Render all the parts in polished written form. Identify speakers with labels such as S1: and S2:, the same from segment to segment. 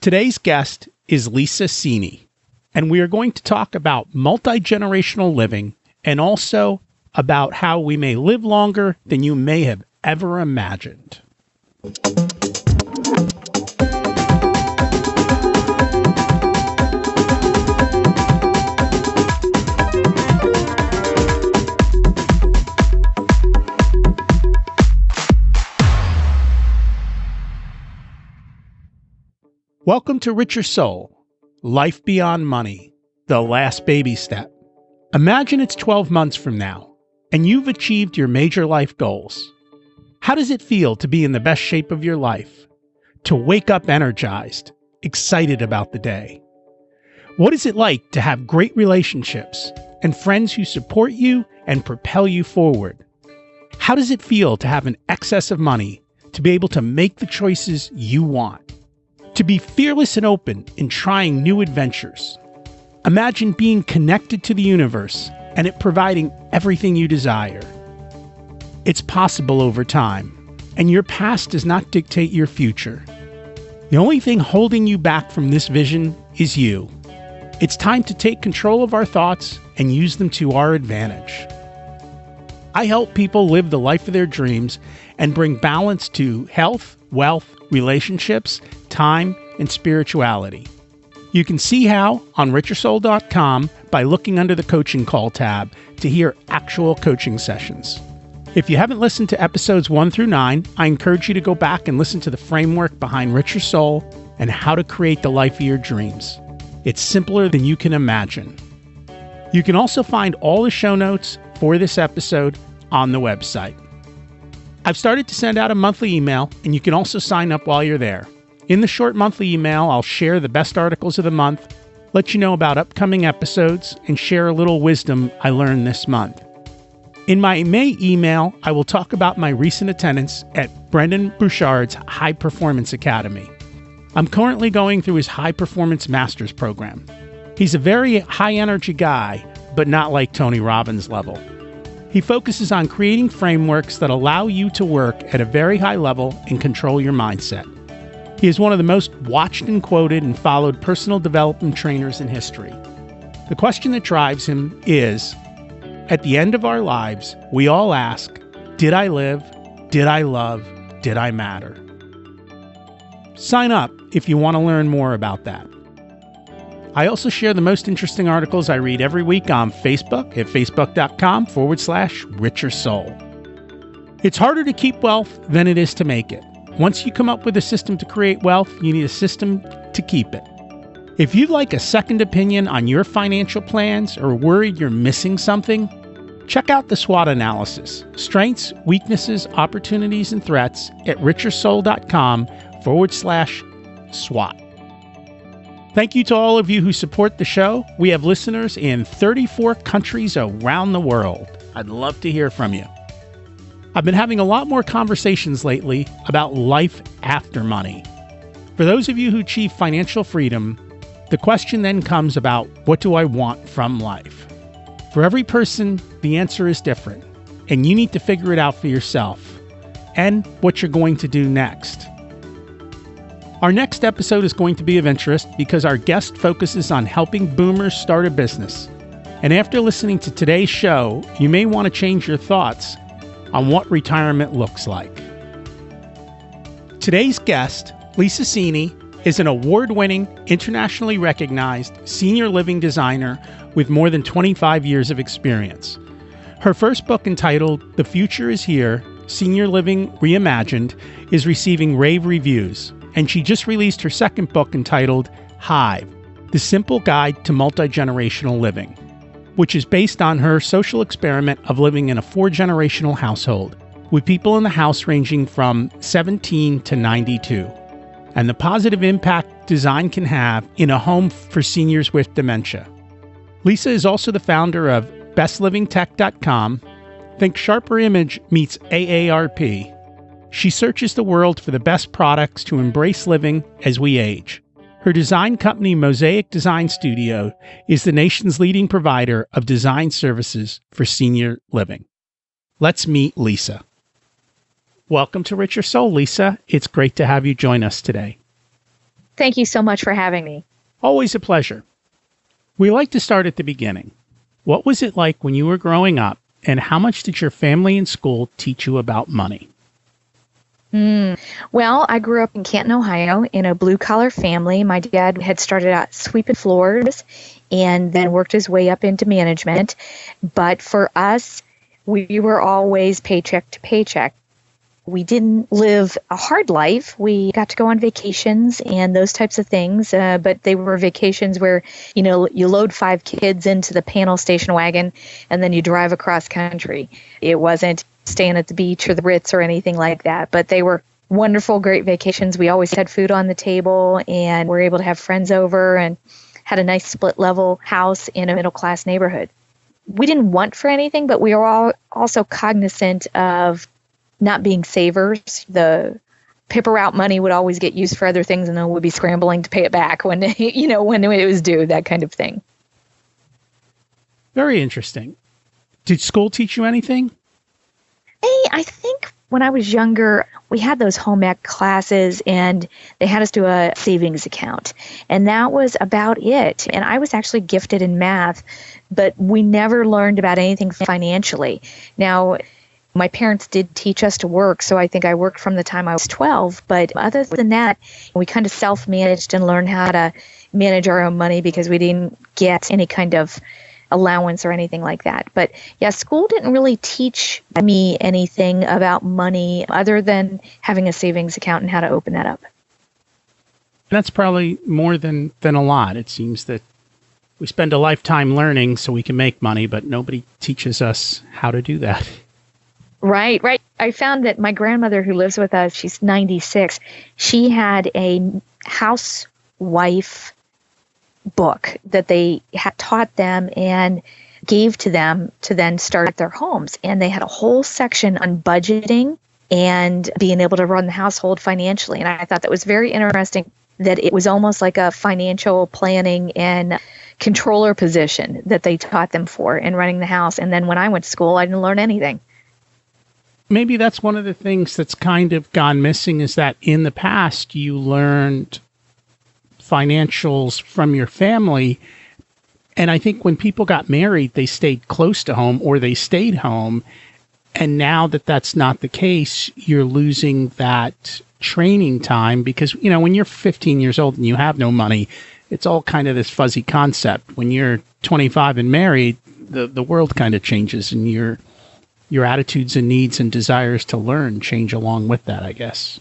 S1: Today's guest is Lisa Cini, and we are going to talk about multi-generational living and also about how we may live longer than you may have ever imagined. Welcome to Richer Soul, Life Beyond Money, the last baby step. Imagine it's 12 months from now, and you've achieved your major life goals. How does it feel to be in the best shape of your life? To wake up energized, excited about the day? What is it like to have great relationships and friends who support you and propel you forward? How does it feel to have an excess of money to be able to make the choices you want? To be fearless and open in trying new adventures. Imagine being connected to the universe and it providing everything you desire. It's possible over time, and your past does not dictate your future. The only thing holding you back from this vision is you. It's time to take control of our thoughts and use them to our advantage. I help people live the life of their dreams and bring balance to health, wealth, relationships, time, and spirituality. You can see how on richersoul.com by looking under the coaching call tab to hear actual coaching sessions. If you haven't listened to episodes 1 through 9, I encourage you to go back and listen to the framework behind Richer Soul and how to create the life of your dreams. It's simpler than you can imagine. You can also find all the show notes for this episode on the website. I've started to send out a monthly email, and you can also sign up while you're there. In the short monthly email, I'll share the best articles of the month, let you know about upcoming episodes, and share a little wisdom I learned this month. In my May email, I will talk about my recent attendance at Brendon Burchard's High Performance Academy. I'm currently going through his High Performance Master's program. He's a very high-energy guy, but not like Tony Robbins level. He focuses on creating frameworks that allow you to work at a very high level and control your mindset. He is one of the most watched and quoted and followed personal development trainers in history. The question that drives him is, at the end of our lives, we all ask, did I live? Did I love? Did I matter? Sign up if you want to learn more about that. I also share the most interesting articles I read every week on Facebook at facebook.com/Richer Soul. It's harder to keep wealth than it is to make it. Once you come up with a system to create wealth, you need a system to keep it. If you'd like a second opinion on your financial plans or worried you're missing something, check out the SWOT analysis, strengths, weaknesses, opportunities, and threats at richersoul.com/SWOT. Thank you to all of you who support the show. We have listeners in 34 countries around the world. I'd love to hear from you. I've been having a lot more conversations lately about life after money. For those of you who achieve financial freedom, the question then comes about, what do I want from life? For every person, the answer is different, and you need to figure it out for yourself and what you're going to do next. Our next episode is going to be of interest because our guest focuses on helping boomers start a business. And after listening to today's show, you may want to change your thoughts on what retirement looks like. Today's guest, Lisa Cini, is an award-winning, internationally recognized senior living designer with more than 25 years of experience. Her first book, entitled The Future is Here, Senior Living Reimagined, is receiving rave reviews, and she just released her second book entitled Hive, The Simple Guide to Multi-Generational Living, which is based on her social experiment of living in a 4-generational household, with people in the house ranging from 17 to 92, and the positive impact design can have in a home for seniors with dementia. Lisa is also the founder of BestLivingTech.com. Think Sharper Image meets AARP. She searches the world for the best products to embrace living as we age. Her design company, Mosaic Design Studio, is the nation's leading provider of design services for senior living. Let's meet Lisa. Welcome to Richer Soul, Lisa. It's great to have you join us today.
S2: Thank you so much for having me.
S1: Always a pleasure. We like to start at the beginning. What was it like when you were growing up, and how much did your family and school teach you about money?
S2: Well, I grew up in Canton, Ohio, in a blue-collar family. My dad had started out sweeping floors and then worked his way up into management. But for us, we were always paycheck to paycheck. We didn't live a hard life. We got to go on vacations and those types of things, but they were vacations where, you load 5 kids into the panel station wagon and then you drive across country. It wasn't staying at the beach or the Ritz or anything like that, but they were wonderful, great vacations. We always had food on the table and were able to have friends over and had a nice split-level house in a middle-class neighborhood. We didn't want for anything, but we were all also cognizant of not being savers. The paper route money would always get used for other things, and then we'd be scrambling to pay it back when when it was due, that kind of thing.
S1: Very interesting. Did school teach you anything?
S2: I think when I was younger, we had those home ec classes, and they had us do a savings account, and that was about it. And I was actually gifted in math, but we never learned about anything financially. Now, my parents did teach us to work, so I think I worked from the time I was 12. But other than that, we kind of self-managed and learned how to manage our own money because we didn't get any kind of allowance or anything like that. But yeah, school didn't really teach me anything about money other than having a savings account and how to open that up.
S1: That's probably more than a lot. It seems that we spend a lifetime learning so we can make money, but nobody teaches us how to do that.
S2: Right. I found that my grandmother who lives with us, she's 96, she had a housewife book that they had taught them and gave to them to then start their homes. And they had a whole section on budgeting and being able to run the household financially. And I thought that was very interesting, that it was almost like a financial planning and controller position that they taught them for in running the house. And then when I went to school, I didn't learn anything.
S1: Maybe that's one of the things that's kind of gone missing, is that in the past you learned financials from your family. And I think when people got married, they stayed close to home or they stayed home. And now that that's not the case, you're losing that training time because, when you're 15 years old and you have no money, it's all kind of this fuzzy concept. When you're 25 and married, the world kind of changes, and your attitudes and needs and desires to learn change along with that, I guess.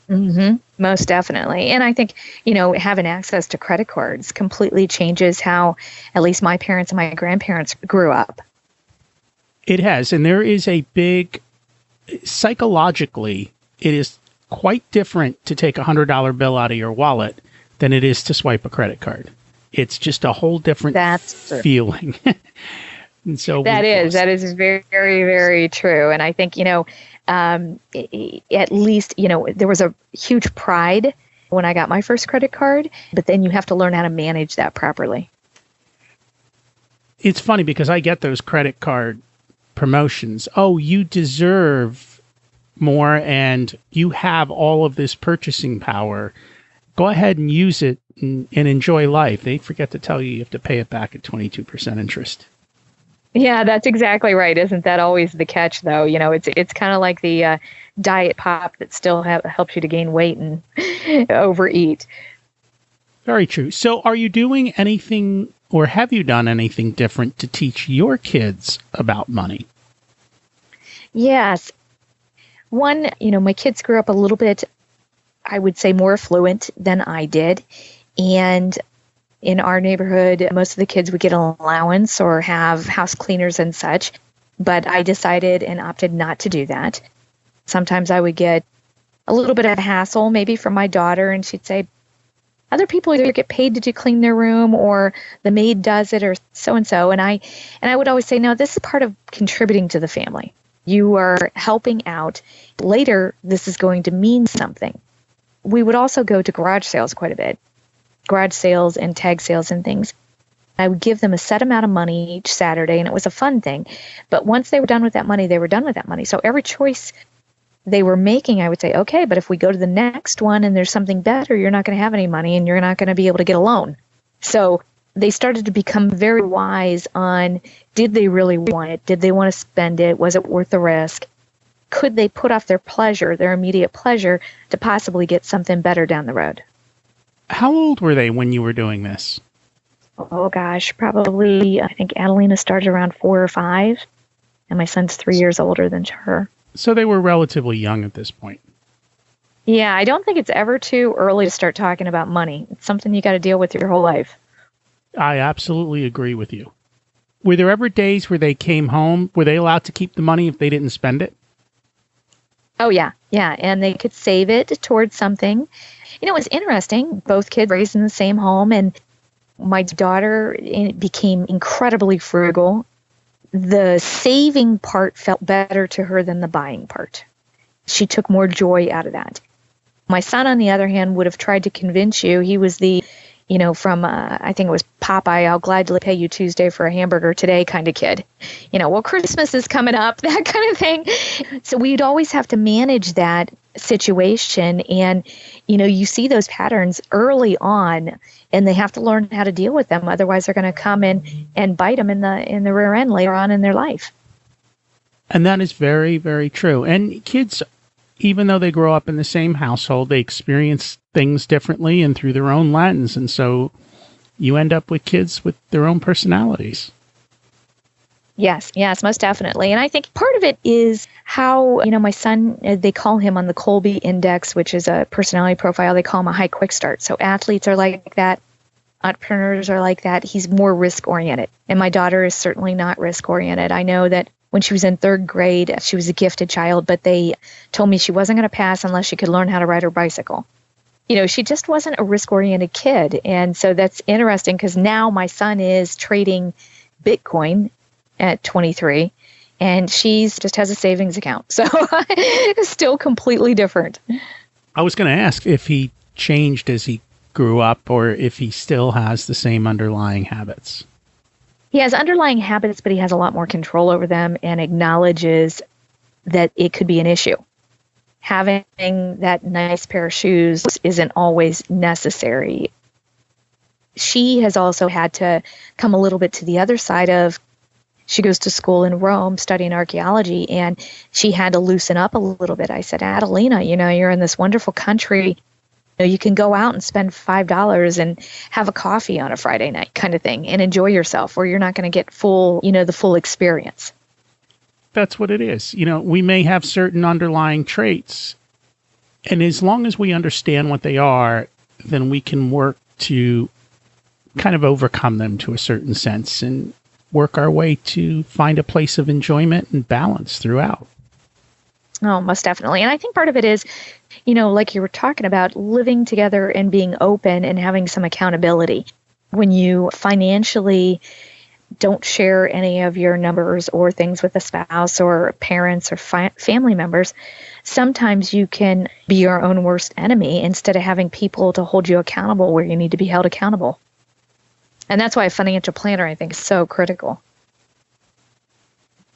S2: Mm-hmm. Most definitely. And I think, having access to credit cards completely changes how at least my parents and my grandparents grew up.
S1: It has. And there is a big, psychologically, it is quite different to take a $100 bill out of your wallet than it is to swipe a credit card. It's just a whole different feeling. And so that is very, very, very true. And I think, at least, there was a huge pride when I got my first credit card, but then you have to learn how to manage that properly. It's funny because I get those credit card promotions. Oh, you deserve more and you have all of this purchasing power. Go ahead and use it and enjoy life. They forget to tell you have to pay it back at 22% interest.
S2: Yeah, that's exactly right. Isn't that always the catch, though? It's kind of like the diet pop that still helps you to gain weight and overeat.
S1: Very true. So are you doing anything, or have you done anything different to teach your kids about money?
S2: Yes. One, my kids grew up a little bit, I would say, more affluent than I did. And in our neighborhood, most of the kids would get an allowance or have house cleaners and such, but I decided and opted not to do that. Sometimes I would get a little bit of a hassle, maybe from my daughter, and she'd say, other people either get paid to clean their room or the maid does it or so-and-so. And I would always say, no, this is part of contributing to the family. You are helping out. Later, this is going to mean something. We would also go to garage sales quite a bit. Garage sales and tag sales and things. I would give them a set amount of money each Saturday, and it was a fun thing. But once they were done with that money, they were done with that money. So every choice they were making, I would say, okay, but if we go to the next one and there's something better, you're not going to have any money and you're not going to be able to get a loan. So they started to become very wise on, did they really want it? Did they want to spend it? Was it worth the risk? Could they put off their pleasure, their immediate pleasure, to possibly get something better down the road?
S1: How old were they when you were doing this?
S2: Oh gosh, probably, I think Adelina started around 4 or 5, and my son's 3 years older than her.
S1: So they were relatively young at this point.
S2: Yeah, I don't think it's ever too early to start talking about money. It's something you got to deal with your whole life.
S1: I absolutely agree with you. Were there ever days where they came home? Were they allowed to keep the money if they didn't spend it?
S2: Oh, yeah. And they could save it towards something. It was interesting. Both kids raised in the same home, and my daughter became incredibly frugal. The saving part felt better to her than the buying part. She took more joy out of that. My son, on the other hand, would have tried to convince you. He was the, from, I think it was Popeye, I'll gladly pay you Tuesday for a hamburger today kind of kid. Well, Christmas is coming up, that kind of thing. So we'd always have to manage that situation. And, you see those patterns early on, and they have to learn how to deal with them. Otherwise, they're going to come in and bite them in the rear end later on in their life.
S1: And that is very, very true. And kids, even though they grow up in the same household, they experience things differently and through their own lens. And so you end up with kids with their own personalities.
S2: Yes, most definitely. And I think part of it is how, my son, they call him on the Colby Index, which is a personality profile, they call him a high quick start. So athletes are like that. Entrepreneurs are like that. He's more risk-oriented. And my daughter is certainly not risk-oriented. I know that when she was in 3rd grade, she was a gifted child, but they told me she wasn't going to pass unless she could learn how to ride her bicycle. She just wasn't a risk-oriented kid. And so that's interesting because now my son is trading Bitcoin at 23, and she just has a savings account. So it's still completely different.
S1: I was going to ask if he changed as he grew up or if he still has the same underlying habits.
S2: He has underlying habits, but he has a lot more control over them and acknowledges that it could be an issue. Having that nice pair of shoes isn't always necessary. She has also had to come a little bit to the other side of, she goes to school in Rome studying archaeology, and she had to loosen up a little bit. I said, Adelina, you're in this wonderful country. You can go out and spend $5 and have a coffee on a Friday night kind of thing and enjoy yourself, or you're not going to get the full experience.
S1: That's what it is. We may have certain underlying traits, and as long as we understand what they are, then we can work to kind of overcome them to a certain sense and work our way to find a place of enjoyment and balance throughout.
S2: Oh, most definitely. And I think part of it is, like you were talking about, living together and being open and having some accountability. When you financially don't share any of your numbers or things with a spouse or parents or family members, sometimes you can be your own worst enemy instead of having people to hold you accountable where you need to be held accountable. And that's why a financial planner, I think, is so critical.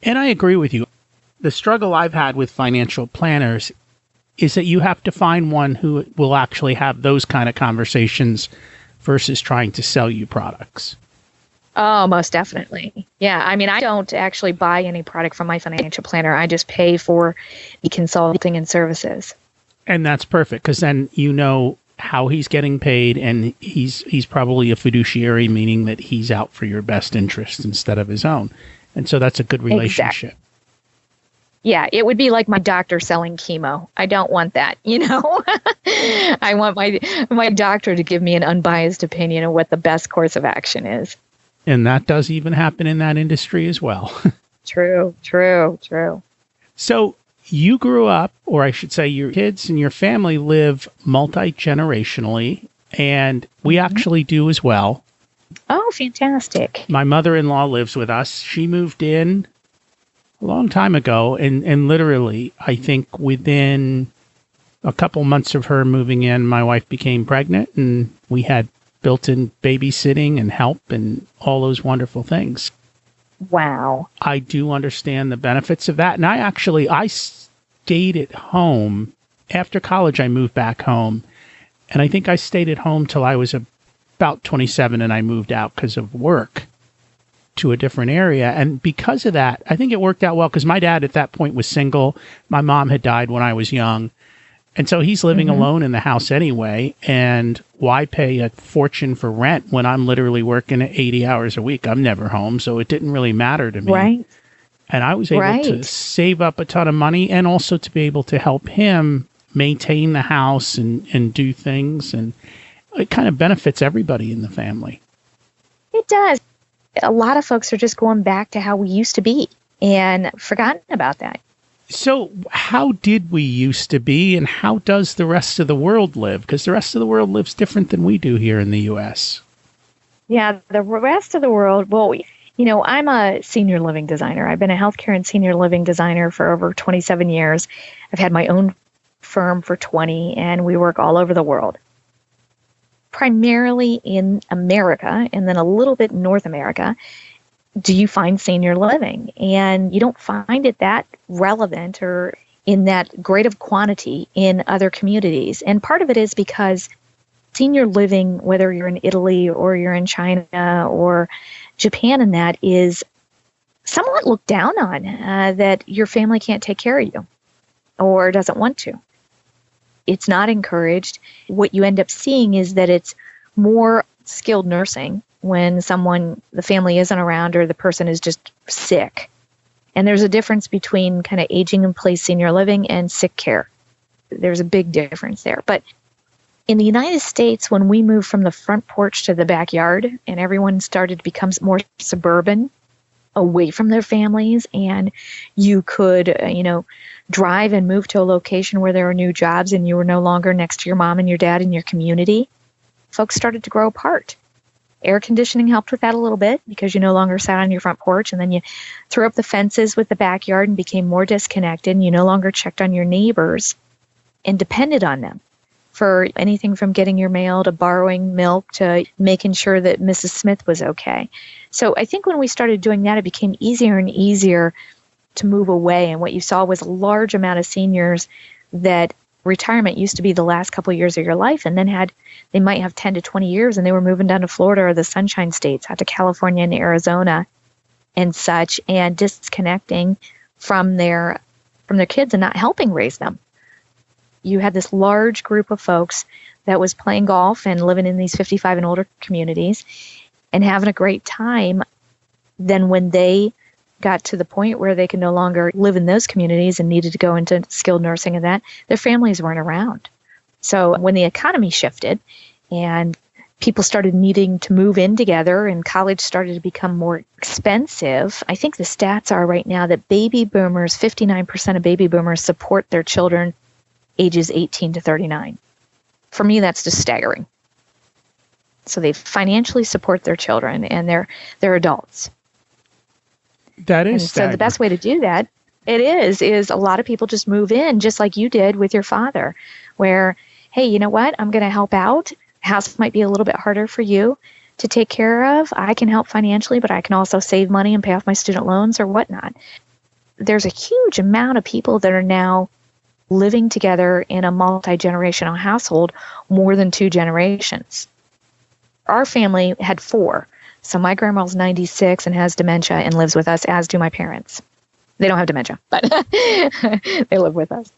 S1: And I agree with you. The struggle I've had with financial planners is that you have to find one who will actually have those kind of conversations versus trying to sell you products.
S2: Oh, most definitely. Yeah. I mean, I don't actually buy any product from my financial planner. I just pay for the consulting and services.
S1: And that's perfect because then how he's getting paid, and he's probably a fiduciary, meaning that he's out for your best interest instead of his own. And so that's a good relationship.
S2: Exactly. Yeah, it would be like my doctor selling chemo. I don't want that, I want my doctor to give me an unbiased opinion of what the best course of action is.
S1: And that does even happen in that industry as well.
S2: True.
S1: So you grew up, or I should say your kids and your family live multi-generationally, and we actually do as well.
S2: Oh, fantastic.
S1: My mother-in-law lives with us. She moved in a long time ago, and literally, I think within a couple months of her moving in, my wife became pregnant, and we had built-in babysitting and help and all those wonderful things.
S2: Wow.
S1: I do understand the benefits of that. And I stayed at home. After college, I moved back home. And I think I stayed at home till I was about 27 and I moved out because of work to a different area. And because of that, I think it worked out well because my dad at that point was single. My mom had died when I was young. And so he's living alone in the house anyway. And why pay a fortune for rent when I'm literally working 80 hours a week? I'm never home. So it didn't really matter to me.
S2: Right.
S1: And I was able to save up a ton of money and also to be able to help him maintain the house and do things. And it kind of benefits everybody in the family.
S2: It does. A lot of folks are just going back to how we used to be and forgotten about that.
S1: So how did we used to be and how does the rest of the world live? Because the rest of the world lives different than we do here in the U.S.
S2: Yeah, the rest of the world, well, I'm a senior living designer. I've been a healthcare and senior living designer for over 27 years. I've had my own firm for 20, and we work all over the world. Primarily in America, and then a little bit in North America, do you find senior living? And you don't find it that relevant or in that great of quantity in other communities. And part of it is because senior living, whether you're in Italy or you're in China or Japan, and that is somewhat looked down on, that your family can't take care of you or doesn't want to. It's not encouraged. What you end up seeing is that it's more skilled nursing when the family isn't around or the person is just sick. And there's a difference between kind of aging in place senior living and sick care. There's a big difference there. But in the United States, when we moved from the front porch to the backyard and everyone started to become more suburban, away from their families, and you could, drive and move to a location where there were new jobs and you were no longer next to your mom and your dad in your community, folks started to grow apart. Air conditioning helped with that a little bit because you no longer sat on your front porch, and then you threw up the fences with the backyard and became more disconnected, and you no longer checked on your neighbors and depended on them for anything from getting your mail to borrowing milk to making sure that Mrs. Smith was okay. So I think when we started doing that, it became easier and easier to move away. And what you saw was a large amount of seniors that retirement used to be the last couple of years of your life, and then they might have 10 to 20 years, and they were moving down to Florida or the Sunshine States, out to California and Arizona and such, and disconnecting from their kids and not helping raise them. You had this large group of folks that was playing golf and living in these 55 and older communities and having a great time. Then when they got to the point where they could no longer live in those communities and needed to go into skilled nursing and that, their families weren't around. So when the economy shifted and people started needing to move in together and college started to become more expensive, I think the stats are right now that 59% of baby boomers support their children ages 18 to 39. For me, that's just staggering. So they financially support their children and they're adults.
S1: That is
S2: staggering. So the best way to do that, is a lot of people just move in just like you did with your father, where, hey, you know what? I'm going to help out. House might be a little bit harder for you to take care of. I can help financially, but I can also save money and pay off my student loans or whatnot. There's a huge amount of people that are now living together in a multi-generational household, more than 2 generations. Our family had 4. So my grandma's 96 and has dementia and lives with us, as do my parents. They don't have dementia, but they live with us.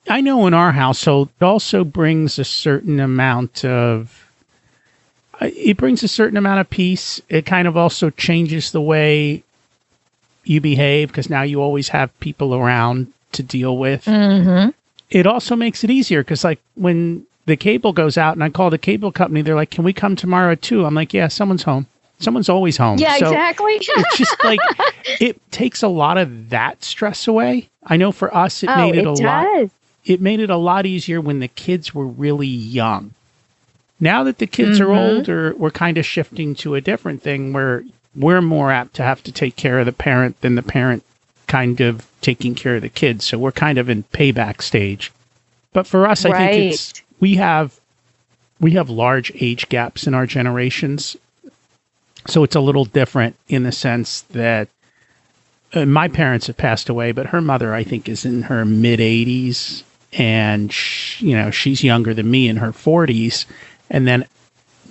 S1: I know in our household, it also brings a certain amount of peace. It kind of also changes the way you behave because now you always have people around to deal with. Mm-hmm. It also makes it easier because like when the cable goes out and I call the cable company, they're like, can we come tomorrow at 2? I'm like, yeah, someo's home. Someone's always home.
S2: Yeah,
S1: so
S2: exactly.
S1: It's just like, it takes a lot of that stress away. I know for us, it made it a lot easier when the kids were really young. Now that the kids are older, we're kind of shifting to a different thing where we're more apt to have to take care of the parent than the parent kind of taking care of the kids. So we're kind of in payback stage. But for us, I think we have large age gaps in our generations. So it's a little different in the sense that my parents have passed away, but her mother, I think, is in her mid-80s, and she's younger than me in her 40s, and then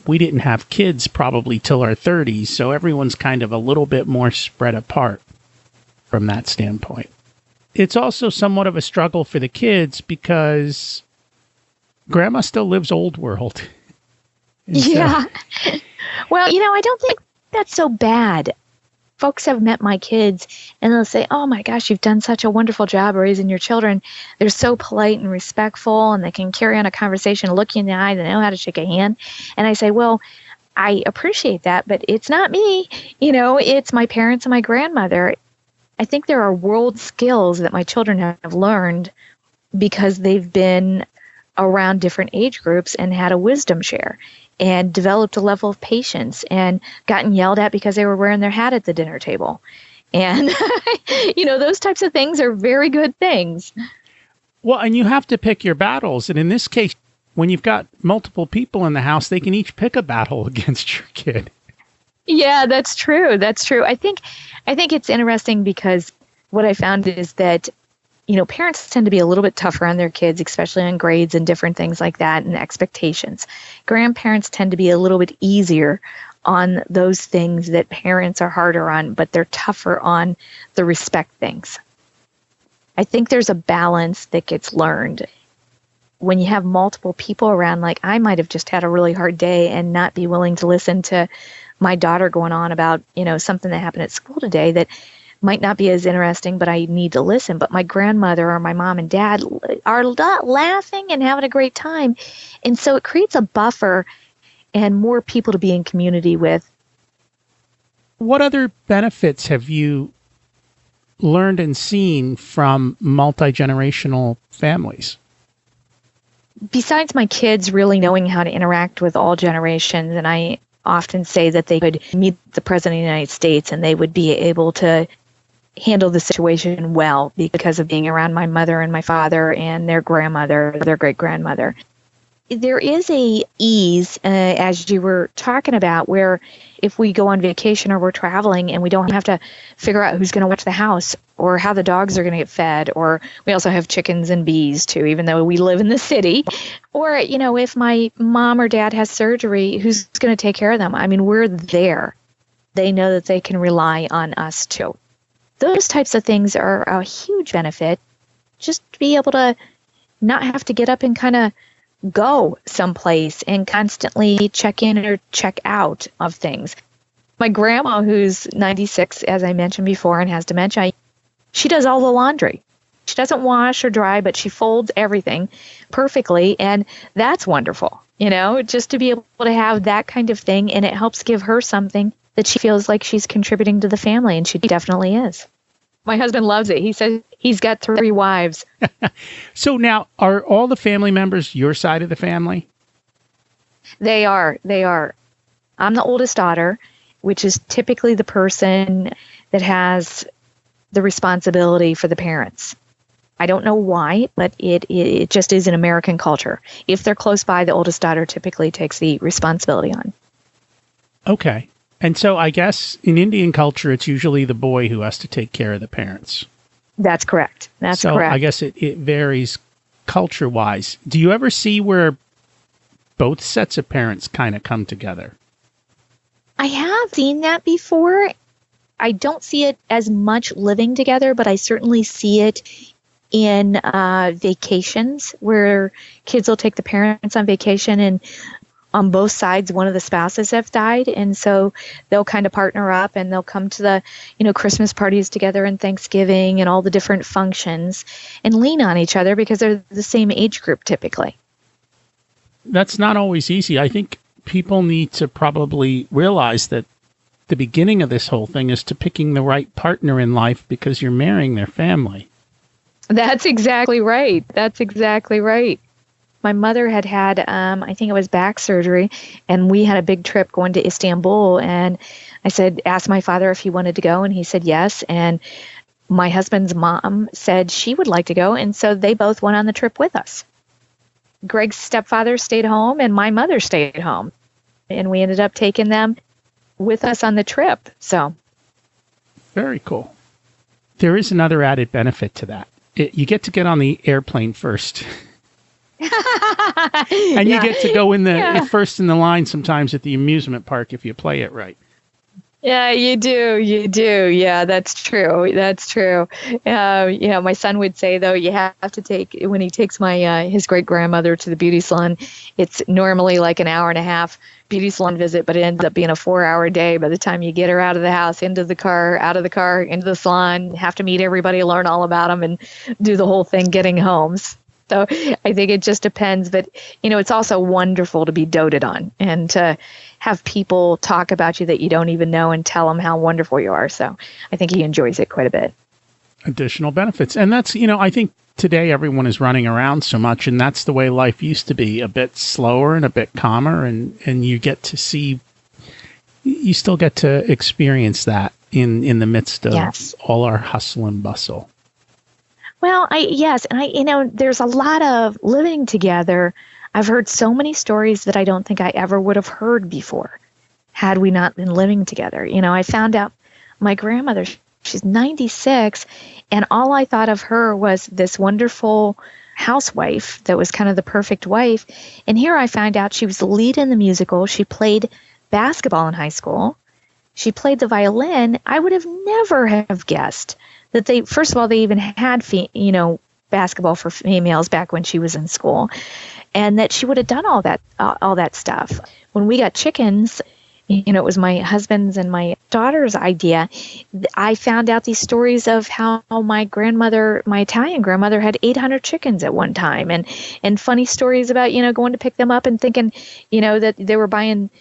S1: we didn't have kids probably till our 30s, so everyone's kind of a little bit more spread apart from that standpoint. It's also somewhat of a struggle for the kids because Grandma still lives old world.
S2: Yeah. Well, I don't think that's so bad. Folks have met my kids and they'll say, "Oh my gosh, you've done such a wonderful job raising your children. They're so polite and respectful, and they can carry on a conversation, look you in the eye, they know how to shake a hand." And I say, "Well, I appreciate that, but it's not me. It's my parents and my grandmother." I think there are world skills that my children have learned because they've been around different age groups and had a wisdom share and developed a level of patience and gotten yelled at because they were wearing their hat at the dinner table. And, those types of things are very good things.
S1: Well, and you have to pick your battles. And in this case, when you've got multiple people in the house, they can each pick a battle against your kid.
S2: Yeah, that's true. That's true. I think it's interesting because what I found is that, parents tend to be a little bit tougher on their kids, especially on grades and different things like that and expectations. Grandparents tend to be a little bit easier on those things that parents are harder on, but they're tougher on the respect things. I think there's a balance that gets learned. When you have multiple people around, like I might have just had a really hard day and not be willing to listen to my daughter going on about, something that happened at school today that might not be as interesting, but I need to listen. But my grandmother or my mom and dad are laughing and having a great time. And so it creates a buffer and more people to be in community with.
S1: What other benefits have you learned and seen from multi-generational families?
S2: Besides my kids really knowing how to interact with all generations, and I often say that they could meet the President of the United States and they would be able to handle the situation well because of being around my mother and my father and their grandmother, their great-grandmother. There is a ease, as you were talking about, where if we go on vacation or we're traveling and we don't have to figure out who's going to watch the house or how the dogs are going to get fed, or we also have chickens and bees too, even though we live in the city. Or, if my mom or dad has surgery, who's going to take care of them? I mean, we're there. They know that they can rely on us too. Those types of things are a huge benefit, just to be able to not have to get up and kind of go someplace and constantly check in or check out of things. My grandma, who's 96, as I mentioned before, and has dementia, she does all the laundry. She doesn't wash or dry, but she folds everything perfectly, and that's wonderful, just to be able to have that kind of thing, and it helps give her something that she feels like she's contributing to the family, and she definitely is. My husband loves it. He says he's got 3 wives.
S1: So now, are all the family members your side of the family?
S2: They are. I'm the oldest daughter, which is typically the person that has the responsibility for the parents. I don't know why, but it just is an American culture. If they're close by, the oldest daughter typically takes the responsibility on.
S1: Okay. And so I guess in Indian culture, it's usually the boy who has to take care of the parents.
S2: That's correct. That's
S1: so
S2: correct.
S1: I guess it varies culture-wise. Do you ever see where both sets of parents kind of come together?
S2: I have seen that before. I don't see it as much living together, but I certainly see it in vacations where kids will take the parents on vacation, and on both sides, one of the spouses have died, and so they'll kind of partner up and they'll come to the, Christmas parties together and Thanksgiving and all the different functions and lean on each other because they're the same age group typically.
S1: That's not always easy. I think people need to probably realize that the beginning of this whole thing is to picking the right partner in life because you're marrying their family.
S2: That's exactly right. My mother had I think it was back surgery, and we had a big trip going to Istanbul, and I asked my father if he wanted to go, and he said yes, and my husband's mom said she would like to go, and so they both went on the trip with us. Greg's stepfather stayed home, and my mother stayed home, and we ended up taking them with us on the trip. So,
S1: very cool. there is another added benefit to that. You get to get on the airplane first. And you get to go in the first in the line sometimes at the amusement park if you play it right.
S2: Yeah, you do. You do. Yeah, that's true. That's true. My son would say, though, you have to take, when he takes his great grandmother to the beauty salon, it's normally like an hour and a half beauty salon visit, but it ends up being a 4-hour day by the time you get her out of the house, into the car, out of the car, into the salon, have to meet everybody, learn all about them, and do the whole thing getting home. So I think it just depends. But, it's also wonderful to be doted on and to have people talk about you that you don't even know and tell them how wonderful you are. So I think he enjoys it quite a bit.
S1: Additional benefits. And that's, I think today everyone is running around so much, and that's the way life used to be, a bit slower and a bit calmer. And you get to see, you still get to experience that in the midst of all our hustle and bustle.
S2: Well, there's a lot of living together. I've heard so many stories that I don't think I ever would have heard before had we not been living together. I found out my grandmother, she's 96, and all I thought of her was this wonderful housewife that was kind of the perfect wife. And here I found out she was the lead in the musical. She played basketball in high school. She played the violin. I would have never have guessed that first of all, they even had, basketball for females back when she was in school, and that she would have done all that stuff. When we got chickens, it was my husband's and my daughter's idea. I found out these stories of how my Italian grandmother had 800 chickens at one time, and funny stories about, going to pick them up and thinking, that they were buying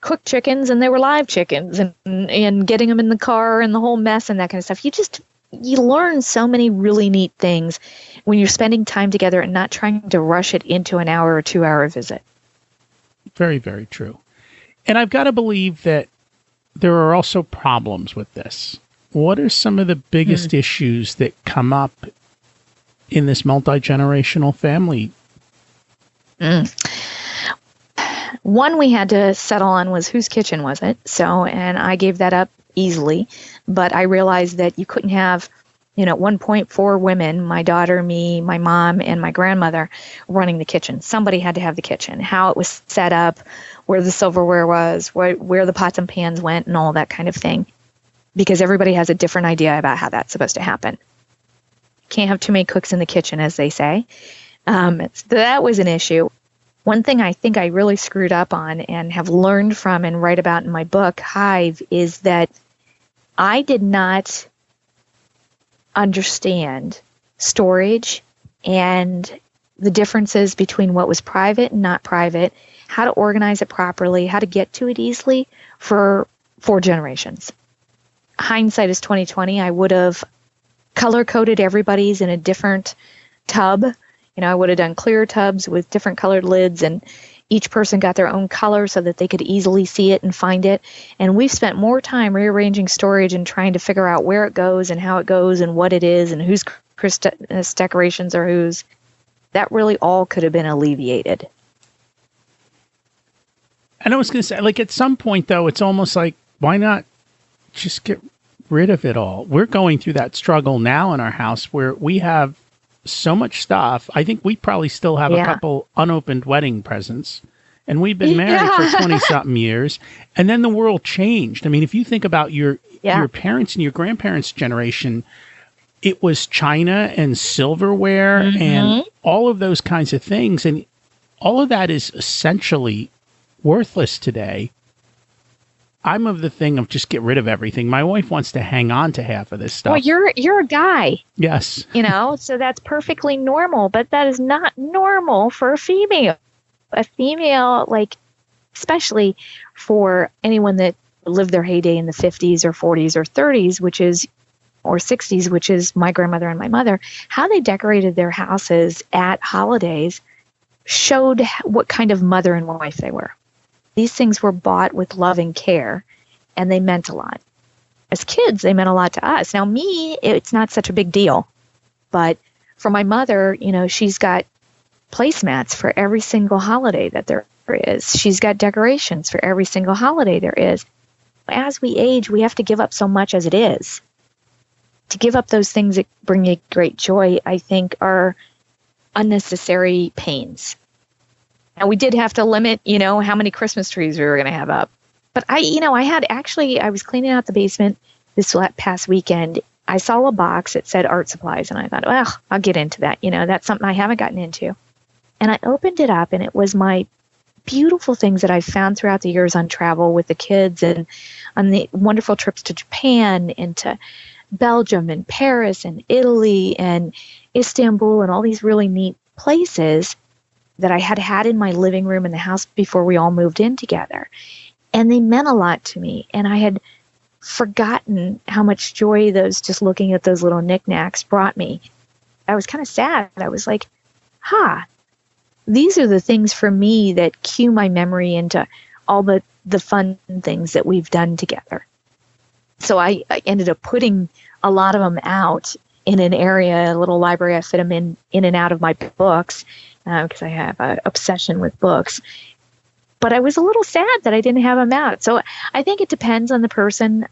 S2: cooked chickens and they were live chickens, and getting them in the car and the whole mess and that kind of stuff. You learn so many really neat things when you're spending time together and not trying to rush it into an hour or 2-hour visit.
S1: Very, very true. And I've got to believe that there are also problems with this. What are some of the biggest issues that come up in this multi-generational family?
S2: One we had to settle on was whose kitchen was it? And I gave that up easily, but I realized that you couldn't have, at one point, 4 women, my daughter, me, my mom, and my grandmother, running the kitchen. Somebody had to have the kitchen, how it was set up, where the silverware was, where the pots and pans went, and all that kind of thing, because everybody has a different idea about how that's supposed to happen. Can't have too many cooks in the kitchen, as they say. That was an issue. One thing I think I really screwed up on and have learned from and write about in my book, Hive, is that I did not understand storage and the differences between what was private and not private, how to organize it properly, how to get to it easily for 4 generations. Hindsight is 2020. I would have color-coded everybody's in a different tub. I would have done clear tubs with different colored lids, and each person got their own color so that they could easily see it and find it. And we've spent more time rearranging storage and trying to figure out where it goes and how it goes and what it is and whose Christmas decorations are whose. That really all could have been alleviated.
S1: And I was going to say, at some point, though, it's almost like, why not just get rid of it all? We're going through that struggle now in our house where we have so much stuff. I think we probably still have a couple unopened wedding presents, and we've been married for 20-something years. And then the world changed. I mean, if you think about your parents and your grandparents' generation, it was china and silverware and all of those kinds of things. And all of that is essentially worthless today. I'm of the thing of just get rid of everything. My wife wants to hang on to half of this stuff.
S2: Well, you're a guy.
S1: Yes.
S2: So that's perfectly normal, but that is not normal for a female. A female, especially for anyone that lived their heyday in the 50s or 40s or 30s, or 60s, which is my grandmother and my mother, how they decorated their houses at holidays showed what kind of mother and wife they were. These things were bought with love and care, and they meant a lot. As kids, they meant a lot to us. Now, me, it's not such a big deal. But for my mother, she's got placemats for every single holiday that there is. She's got decorations for every single holiday there is. As we age, we have to give up so much as it is. to give up those things that bring you great joy, I think, are unnecessary pains. And we did have to limit, how many Christmas trees we were going to have up. But I was cleaning out the basement this past weekend. I saw a box that said art supplies, and I thought, well, I'll get into that. That's something I haven't gotten into. And I opened it up, and it was my beautiful things that I've found throughout the years on travel with the kids and on the wonderful trips to Japan and to Belgium and Paris and Italy and Istanbul and all these really neat places that I had in my living room in the house before we all moved in together. And they meant a lot to me. And I had forgotten how much joy just looking at those little knickknacks brought me. I was kind of sad. I was like, these are the things for me that cue my memory into all the fun things that we've done together. So I ended up putting a lot of them out in an area, a little library. I fit them in and out of my books because I have an obsession with books. But I was a little sad that I didn't have them out. So I think it depends on the person.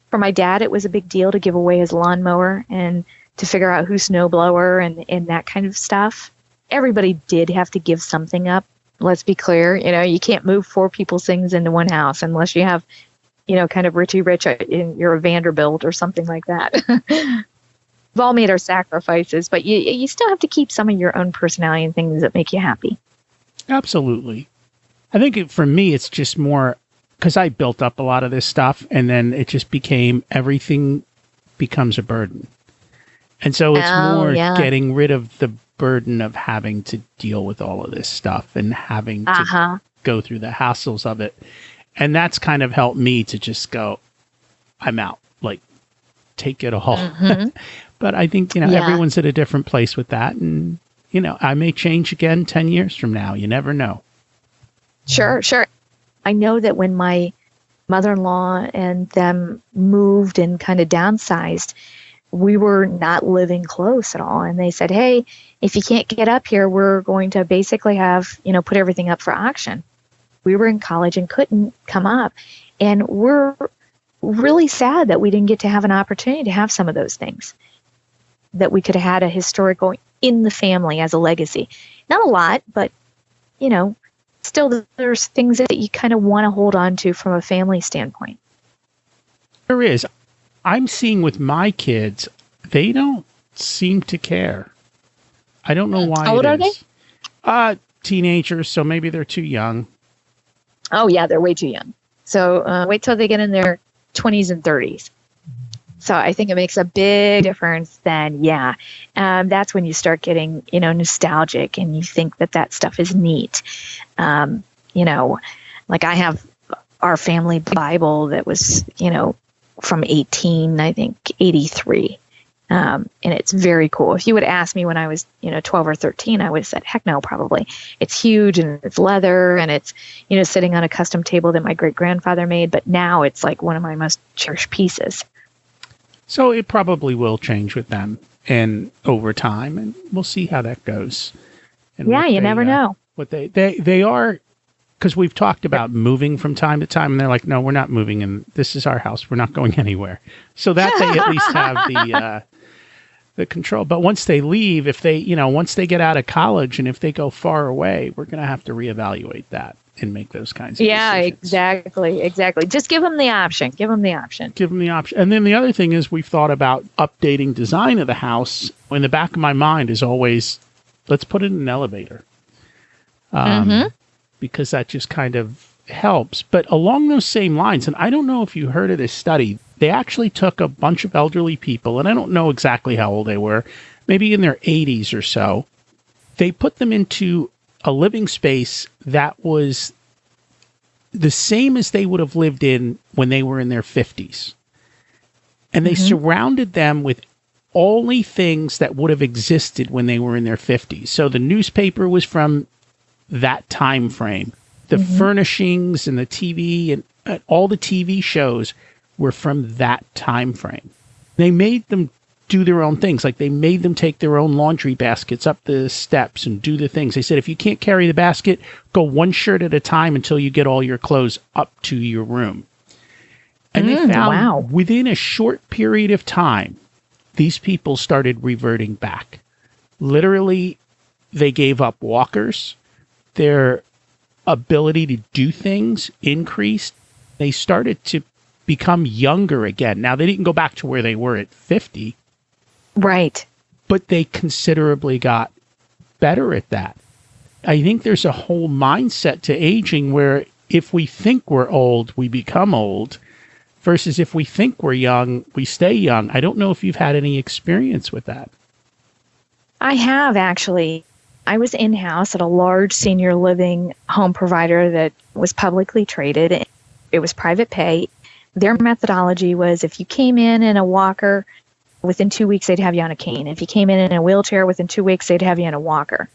S2: For my dad, it was a big deal to give away his lawnmower and to figure out who's snowblower and that kind of stuff. Everybody did have to give something up. Let's be clear. You can't move 4 people's things into one house unless you have, kind of Richie Rich, you're a Vanderbilt or something like that. We've all made our sacrifices, but you still have to keep some of your own personality and things that make you happy.
S1: Absolutely. I think for me, it's just more because I built up a lot of this stuff, and then it just became everything becomes a burden. And so it's more getting rid of the burden of having to deal with all of this stuff and having to go through the hassles of it. And that's kind of helped me to just go, I'm out, like take it all. But I think, everyone's at a different place with that. And, I may change again 10 years from now. You never know.
S2: Sure. I know that when my mother-in-law and them moved and kind of downsized, we were not living close at all. And they said, hey, if you can't get up here, we're going to basically have, put everything up for auction. We were in college and couldn't come up. And we're really sad that we didn't get to have an opportunity to have some of those things, that we could have had a historical in the family as a legacy. Not a lot, but, still there's things that you kind of want to hold on to from a family standpoint.
S1: There is. I'm seeing with my kids, they don't seem to care. I don't know why. How old are they? Teenagers, so maybe they're too young.
S2: Oh, yeah, they're way too young. So wait till they get in their 20s and 30s. So I think it makes a big difference then, that's when you start getting, nostalgic and you think that stuff is neat. Like I have our family Bible that was, from 83. And it's very cool. If you would ask me when I was, 12 or 13, I would have said, heck no, probably. It's huge and it's leather and it's, sitting on a custom table that my great grandfather made. But now it's like one of my most cherished pieces.
S1: So it probably will change with them and over time, and we'll see how that goes. And
S2: you never know.
S1: What they are, because we've talked about moving from time to time, and they're like, no, we're not moving, and this is our house. We're not going anywhere. So that they at least have the control. But once they leave, if they, once they get out of college and if they go far away, we're going to have to reevaluate that and make those kinds of decisions.
S2: Exactly. Just give them the option.
S1: And then the other thing is we've thought about updating design of the house. In the back of my mind is always, let's put it in an elevator. Because that just kind of helps. But along those same lines, and I don't know if you heard of this study, they actually took a bunch of elderly people, and I don't know exactly how old they were, maybe in their 80s or so. They put them into a living space that was the same as they would have lived in when they were in their 50s. And they surrounded them with only things that would have existed when they were in their 50s. So the newspaper was from that time frame. The furnishings and the TV and all the TV shows were from that time frame. They made them do their own things. Like they made them take their own laundry baskets up the steps and do the things. They said, if you can't carry the basket, go one shirt at a time until you get all your clothes up to your room. And they found within a short period of time, these people started reverting back. Literally, they gave up walkers. Their ability to do things increased. They started to become younger again. Now, they didn't go back to where they were at 50.
S2: Right.
S1: But they considerably got better at that. I think there's a whole mindset to aging where if we think we're old, we become old, versus if we think we're young, we stay young. I don't know if you've had any experience with that.
S2: I have, actually. I was in-house at a large senior living home provider that was publicly traded. It was private pay. Their methodology was if you came in a walker, within 2 weeks, they'd have you on a cane. If you came in a wheelchair, within 2 weeks, they'd have you in a walker.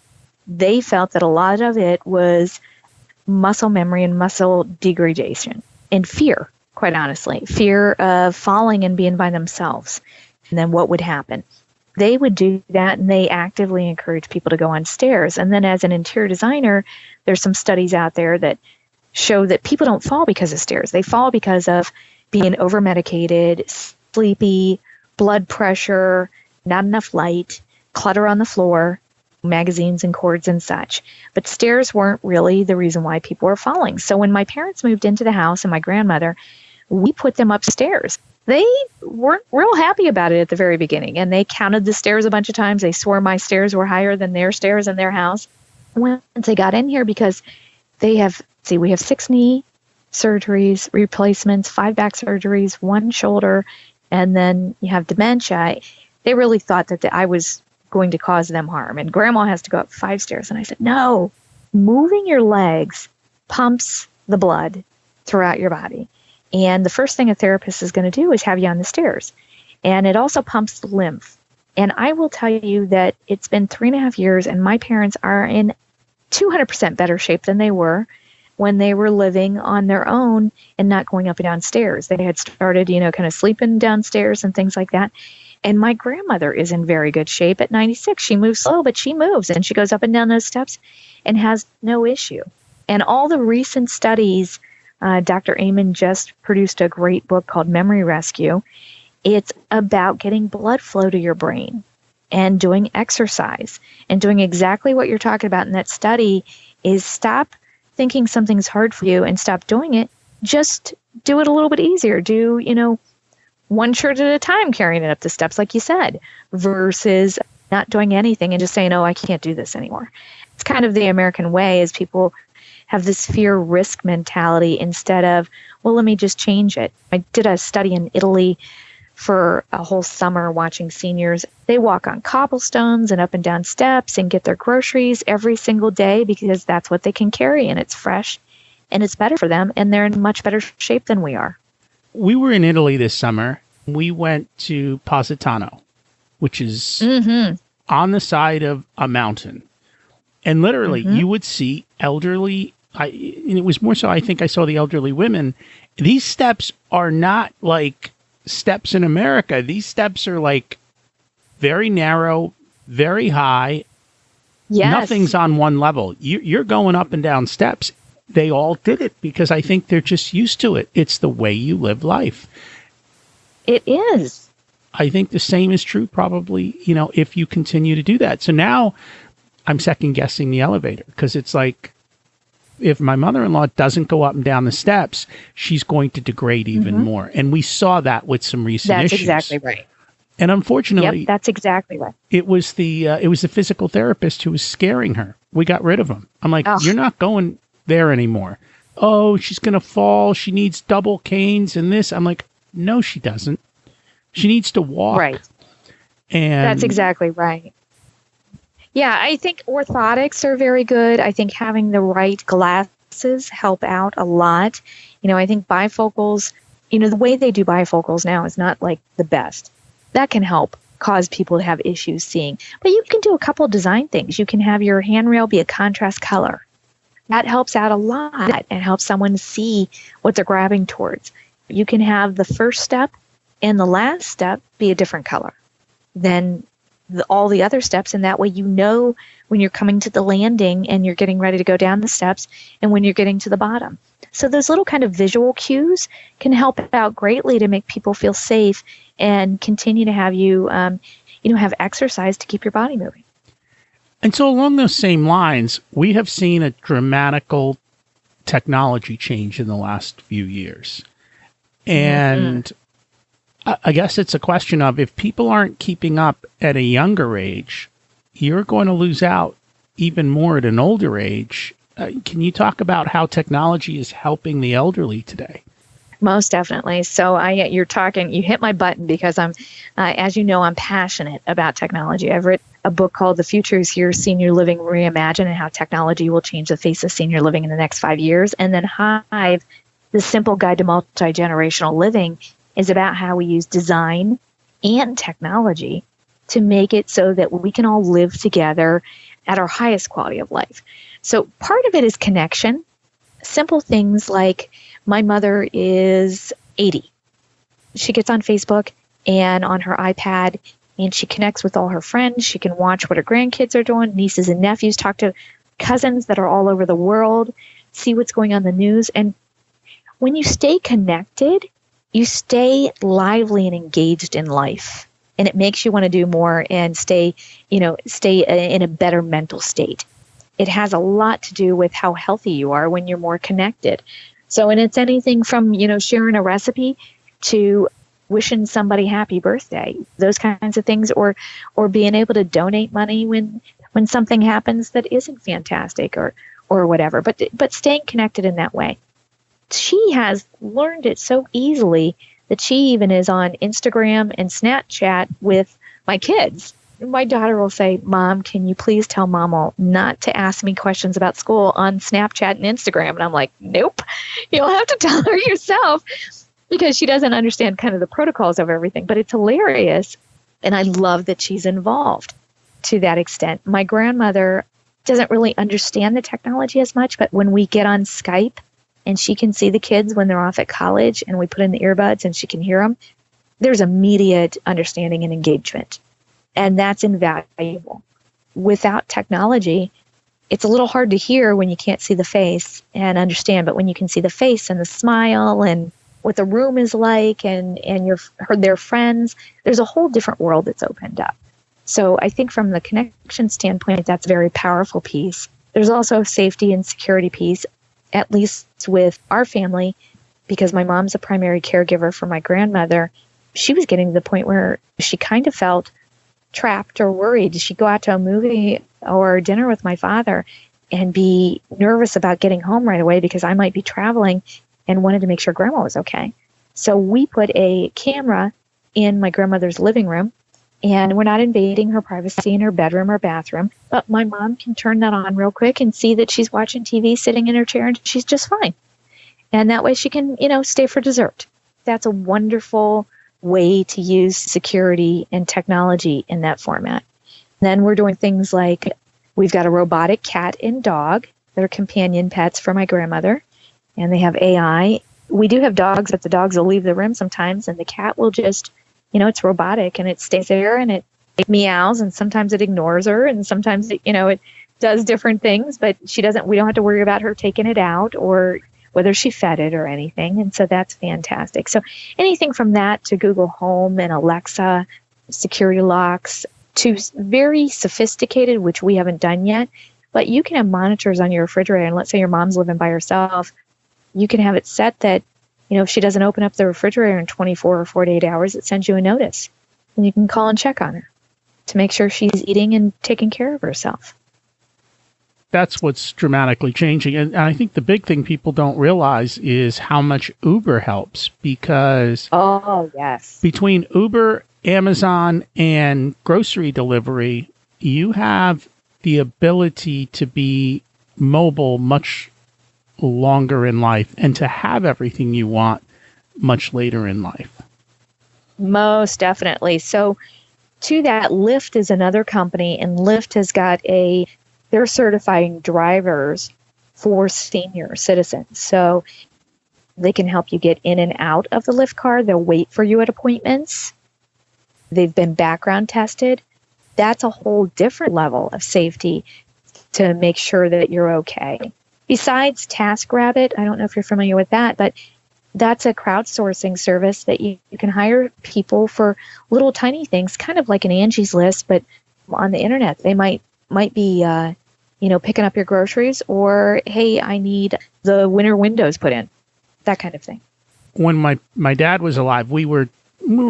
S2: They felt that a lot of it was muscle memory and muscle degradation and fear, quite honestly. Fear of falling and being by themselves. And then what would happen? They would do that, and they actively encourage people to go on stairs. And then as an interior designer, there's some studies out there that show that people don't fall because of stairs. They fall because of being over-medicated, sleepy, blood pressure, not enough light, clutter on the floor, magazines and cords and such. But stairs weren't really the reason why people were falling. So when my parents moved into the house and my grandmother, we put them upstairs. They weren't real happy about it at the very beginning, and they counted the stairs a bunch of times. They swore my stairs were higher than their stairs in their house. Once they got in here, because we have 6 knee surgeries, replacements, 5 back surgeries, 1 shoulder, and then you have dementia. They really thought that I was going to cause them harm, and grandma has to go up 5 stairs. And I said, no, moving your legs pumps the blood throughout your body. And the first thing a therapist is going to do is have you on the stairs. And it also pumps the lymph. And I will tell you that it's been 3.5 years, and my parents are in 200% better shape than they were when they were living on their own and not going up and down stairs. They had started, kind of sleeping downstairs and things like that. And my grandmother is in very good shape at 96. She moves slow, but she moves, and she goes up and down those steps and has no issue. And all the recent studies, Dr. Amen just produced a great book called Memory Rescue. It's about getting blood flow to your brain and doing exercise and doing exactly what you're talking about in that study is stop thinking something's hard for you and stop doing it. Just do it a little bit easier. Do, 1 shirt at a time, carrying it up the steps, like you said, versus not doing anything and just saying, oh, I can't do this anymore. It's kind of the American way is people have this fear-risk mentality instead of, well, let me just change it. I did a study in Italy for a whole summer watching seniors. They walk on cobblestones and up and down steps and get their groceries every single day because that's what they can carry, and it's fresh, and it's better for them, and they're in much better shape than we are.
S1: We were in Italy this summer. We went to Positano, which is on the side of a mountain. And literally, you would see elderly, and it was more so, I think I saw the elderly women. These steps are not like steps in America. These steps are like very narrow, very high. Yes. Nothing's on one level. You're going up and down steps. They all did it because I think they're just used to it. It's the way you live life.
S2: It is.
S1: I think the same is true probably, if you continue to do that. So now I'm second guessing the elevator because it's like if my mother-in-law doesn't go up and down the steps, she's going to degrade even more. And we saw that with some recent issues.
S2: That's exactly right.
S1: And unfortunately,
S2: that's exactly right.
S1: It was the physical therapist who was scaring her. We got rid of him. I'm like, You're not going there anymore. Oh, she's going to fall. She needs double canes and this. I'm like, no, she doesn't. She needs to walk.
S2: Right.
S1: And
S2: that's exactly right. Yeah, I think orthotics are very good. I think having the right glasses help out a lot. I think bifocals, the way they do bifocals now is not like the best. That can help cause people to have issues seeing. But you can do a couple of design things. You can have your handrail be a contrast color. That helps out a lot and helps someone see what they're grabbing towards. You can have the first step and the last step be a different color. Then all the other steps. And that way, when you're coming to the landing and you're getting ready to go down the steps and when you're getting to the bottom. So those little kind of visual cues can help out greatly to make people feel safe and continue to have you, have exercise to keep your body moving.
S1: And so along those same lines, we have seen a dramatical technology change in the last few years. And I guess it's a question of, if people aren't keeping up at a younger age, you're going to lose out even more at an older age. Can you talk about how technology is helping the elderly today?
S2: Most definitely. So you hit my button because as you know, I'm passionate about technology. I've written a book called The Future is Here, Senior Living Reimagined, and how technology will change the face of senior living in the next 5 years. And then Hive, The Simple Guide to Multi-Generational Living, is about how we use design and technology to make it so that we can all live together at our highest quality of life. So part of it is connection. Simple things like, my mother is 80. She gets on Facebook and on her iPad, and she connects with all her friends. She can watch what her grandkids are doing, nieces and nephews, talk to cousins that are all over the world, see what's going on in the news. And when you stay connected, you stay lively and engaged in life. And it makes you want to do more and stay in a better mental state. It has a lot to do with how healthy you are when you're more connected. So, and it's anything from, sharing a recipe to wishing somebody happy birthday, those kinds of things, or being able to donate money when something happens that isn't fantastic or whatever, but staying connected in that way. She has learned it so easily that she even is on Instagram and Snapchat with my kids. My daughter will say, "Mom, can you please tell Mama not to ask me questions about school on Snapchat and Instagram?" And I'm like, "Nope, you'll have to tell her yourself," because she doesn't understand kind of the protocols of everything. But it's hilarious, and I love that she's involved to that extent. My grandmother doesn't really understand the technology as much, but when we get on Skype and she can see the kids when they're off at college and we put in the earbuds and she can hear them, there's immediate understanding and engagement. And that's invaluable. Without technology, it's a little hard to hear when you can't see the face and understand. But when you can see the face and the smile and what the room is like and their friends, there's a whole different world that's opened up. So I think from the connection standpoint, that's a very powerful piece. There's also a safety and security piece, at least with our family, because my mom's a primary caregiver for my grandmother. She was getting to the point where she kind of felt trapped or worried. She'd go out to a movie or dinner with my father and be nervous about getting home right away because I might be traveling, and wanted to make sure grandma was okay. So we put a camera in my grandmother's living room, and we're not invading her privacy in her bedroom or bathroom, but my mom can turn that on real quick and see that she's watching TV sitting in her chair and she's just fine. And that way she can, stay for dessert. That's a wonderful way to use security and technology in that format. Then we're doing things like, we've got a robotic cat and dog that are companion pets for my grandmother, and they have AI. We do have dogs, but the dogs will leave the room sometimes, and the cat will just, it's robotic, and it stays there, and it meows, and sometimes it ignores her, and sometimes, it does different things, but we don't have to worry about her taking it out or whether she fed it or anything. And so that's fantastic. So anything from that to Google Home and Alexa, security locks, to very sophisticated, which we haven't done yet, but you can have monitors on your refrigerator. And let's say your mom's living by herself. You can have it set that, if she doesn't open up the refrigerator in 24 or 48 hours, it sends you a notice. And you can call and check on her to make sure she's eating and taking care of herself.
S1: That's what's dramatically changing. And I think the big thing people don't realize is how much Uber helps, because between Uber, Amazon, and grocery delivery, you have the ability to be mobile much longer in life and to have everything you want much later in life.
S2: Most definitely. So to that, Lyft is another company, and Lyft has got they're certifying drivers for senior citizens. So they can help you get in and out of the Lyft car. They'll wait for you at appointments. They've been background tested. that's a whole different level of safety to make sure that you're okay. Besides TaskRabbit, I don't know if you're familiar with that, but that's a crowdsourcing service that you can hire people for little tiny things, kind of like an Angie's List, but on the internet. They might be, picking up your groceries, or, hey, I need the winter windows put in, that kind of thing.
S1: When my dad was alive, we were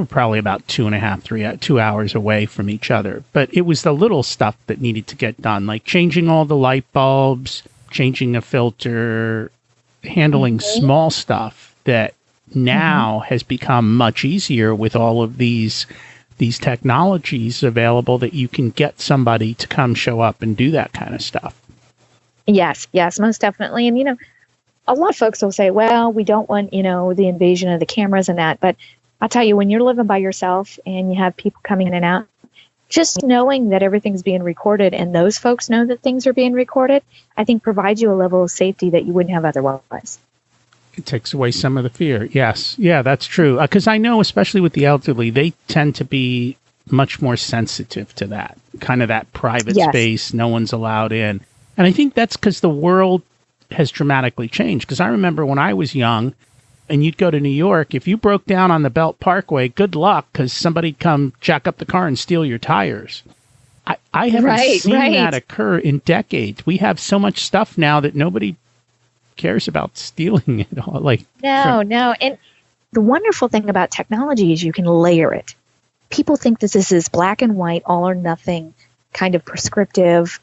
S1: probably about 2 hours away from each other. But it was the little stuff that needed to get done, like changing all the light bulbs, changing a filter, handling small stuff that now has become much easier with all of these technologies available, that you can get somebody to come show up and do that kind of stuff.
S2: Yes, most definitely. And, a lot of folks will say, well, we don't want, the invasion of the cameras and that. But I'll tell you, when you're living by yourself and you have people coming in and out, just knowing that everything's being recorded and those folks know that things are being recorded, I think provides you a level of safety that you wouldn't have otherwise.
S1: It takes away some of the fear. Yes. Yeah, that's true. Because I know, especially with the elderly, they tend to be much more sensitive to that, kind of that private space, no one's allowed in. And I think that's because the world has dramatically changed. Because I remember when I was young and you'd go to New York, if you broke down on the Belt Parkway, good luck, because somebody'd come jack up the car and steal your tires. I haven't seen that occur in decades. We have so much stuff now that nobody cares about stealing it all.
S2: No. And the wonderful thing about technology is you can layer it. People think this is this black and white, all or nothing kind of prescriptive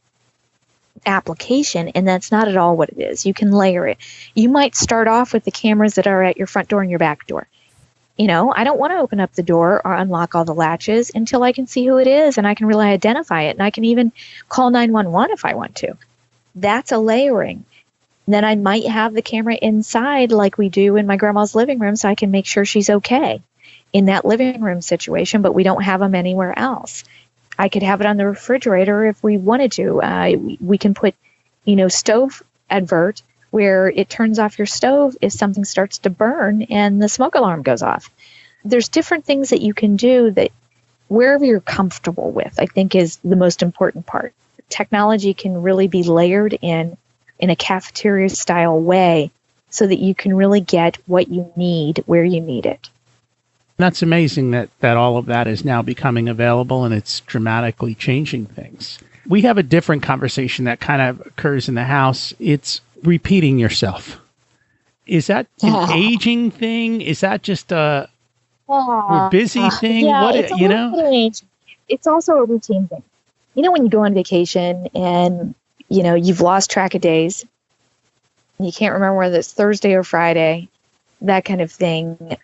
S2: application, and that's not at all what it is. You can layer it. You might start off with the cameras that are at your front door and your back door. I don't want to open up the door or unlock all the latches until I can see who it is and I can really identify it, and I can even call 911 if I want to. That's a layering. Then I might have the camera inside like we do in my grandma's living room, so I can make sure she's okay in that living room situation, but we don't have them anywhere else. I could have it on the refrigerator if we wanted to. We can put, stove advert where it turns off your stove if something starts to burn and the smoke alarm goes off. There's different things that you can do that wherever you're comfortable with, I think, is the most important part. Technology can really be layered in a cafeteria style way so that you can really get what you need where you need it.
S1: That's amazing that all of that is now becoming available, and it's dramatically changing things. We have a different conversation that kind of occurs in the house. It's repeating yourself. Is that an aging thing? Is that just a we're busy thing?
S2: Yeah, it's also a routine thing. When you go on vacation and, you've lost track of days, you can't remember whether it's Thursday or Friday, that kind of thing.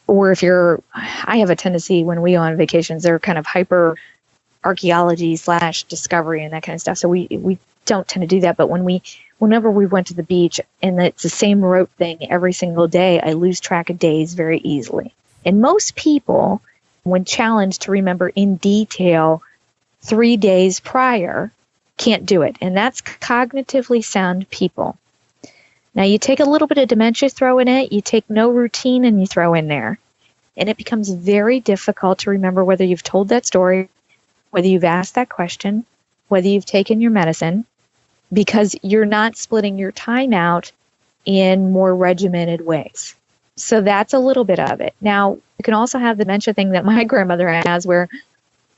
S2: Or if I have a tendency when we go on vacations, they're kind of hyper archaeology / discovery and that kind of stuff. So we don't tend to do that. But whenever we went to the beach and it's the same rote thing every single day, I lose track of days very easily. And most people, when challenged to remember in detail 3 days prior, can't do it. And that's cognitively sound people. Now, you take a little bit of dementia, throw in it, you take no routine and you throw in there. And it becomes very difficult to remember whether you've told that story, whether you've asked that question, whether you've taken your medicine, because you're not splitting your time out in more regimented ways. So that's a little bit of it. Now, you can also have the dementia thing that my grandmother has where,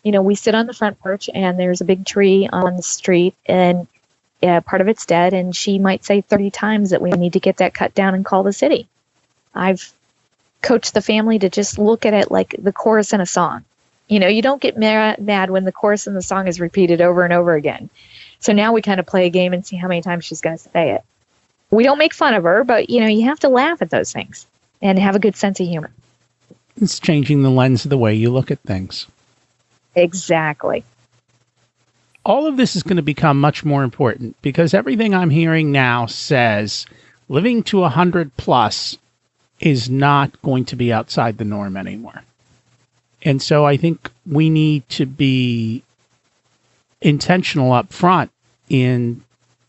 S2: we sit on the front porch and there's a big tree on the street and part of it's dead, and she might say 30 times that we need to get that cut down and call the city. I've coached the family to just look at it like the chorus in a song. You don't get mad when the chorus in the song is repeated over and over again. So now we kind of play a game and see how many times she's going to say it. We don't make fun of her, but, you have to laugh at those things and have a good sense of humor.
S1: It's changing the lens of the way you look at things.
S2: Exactly.
S1: All of this is going to become much more important because everything I'm hearing now says living to 100 plus is not going to be outside the norm anymore. And so I think we need to be intentional up front in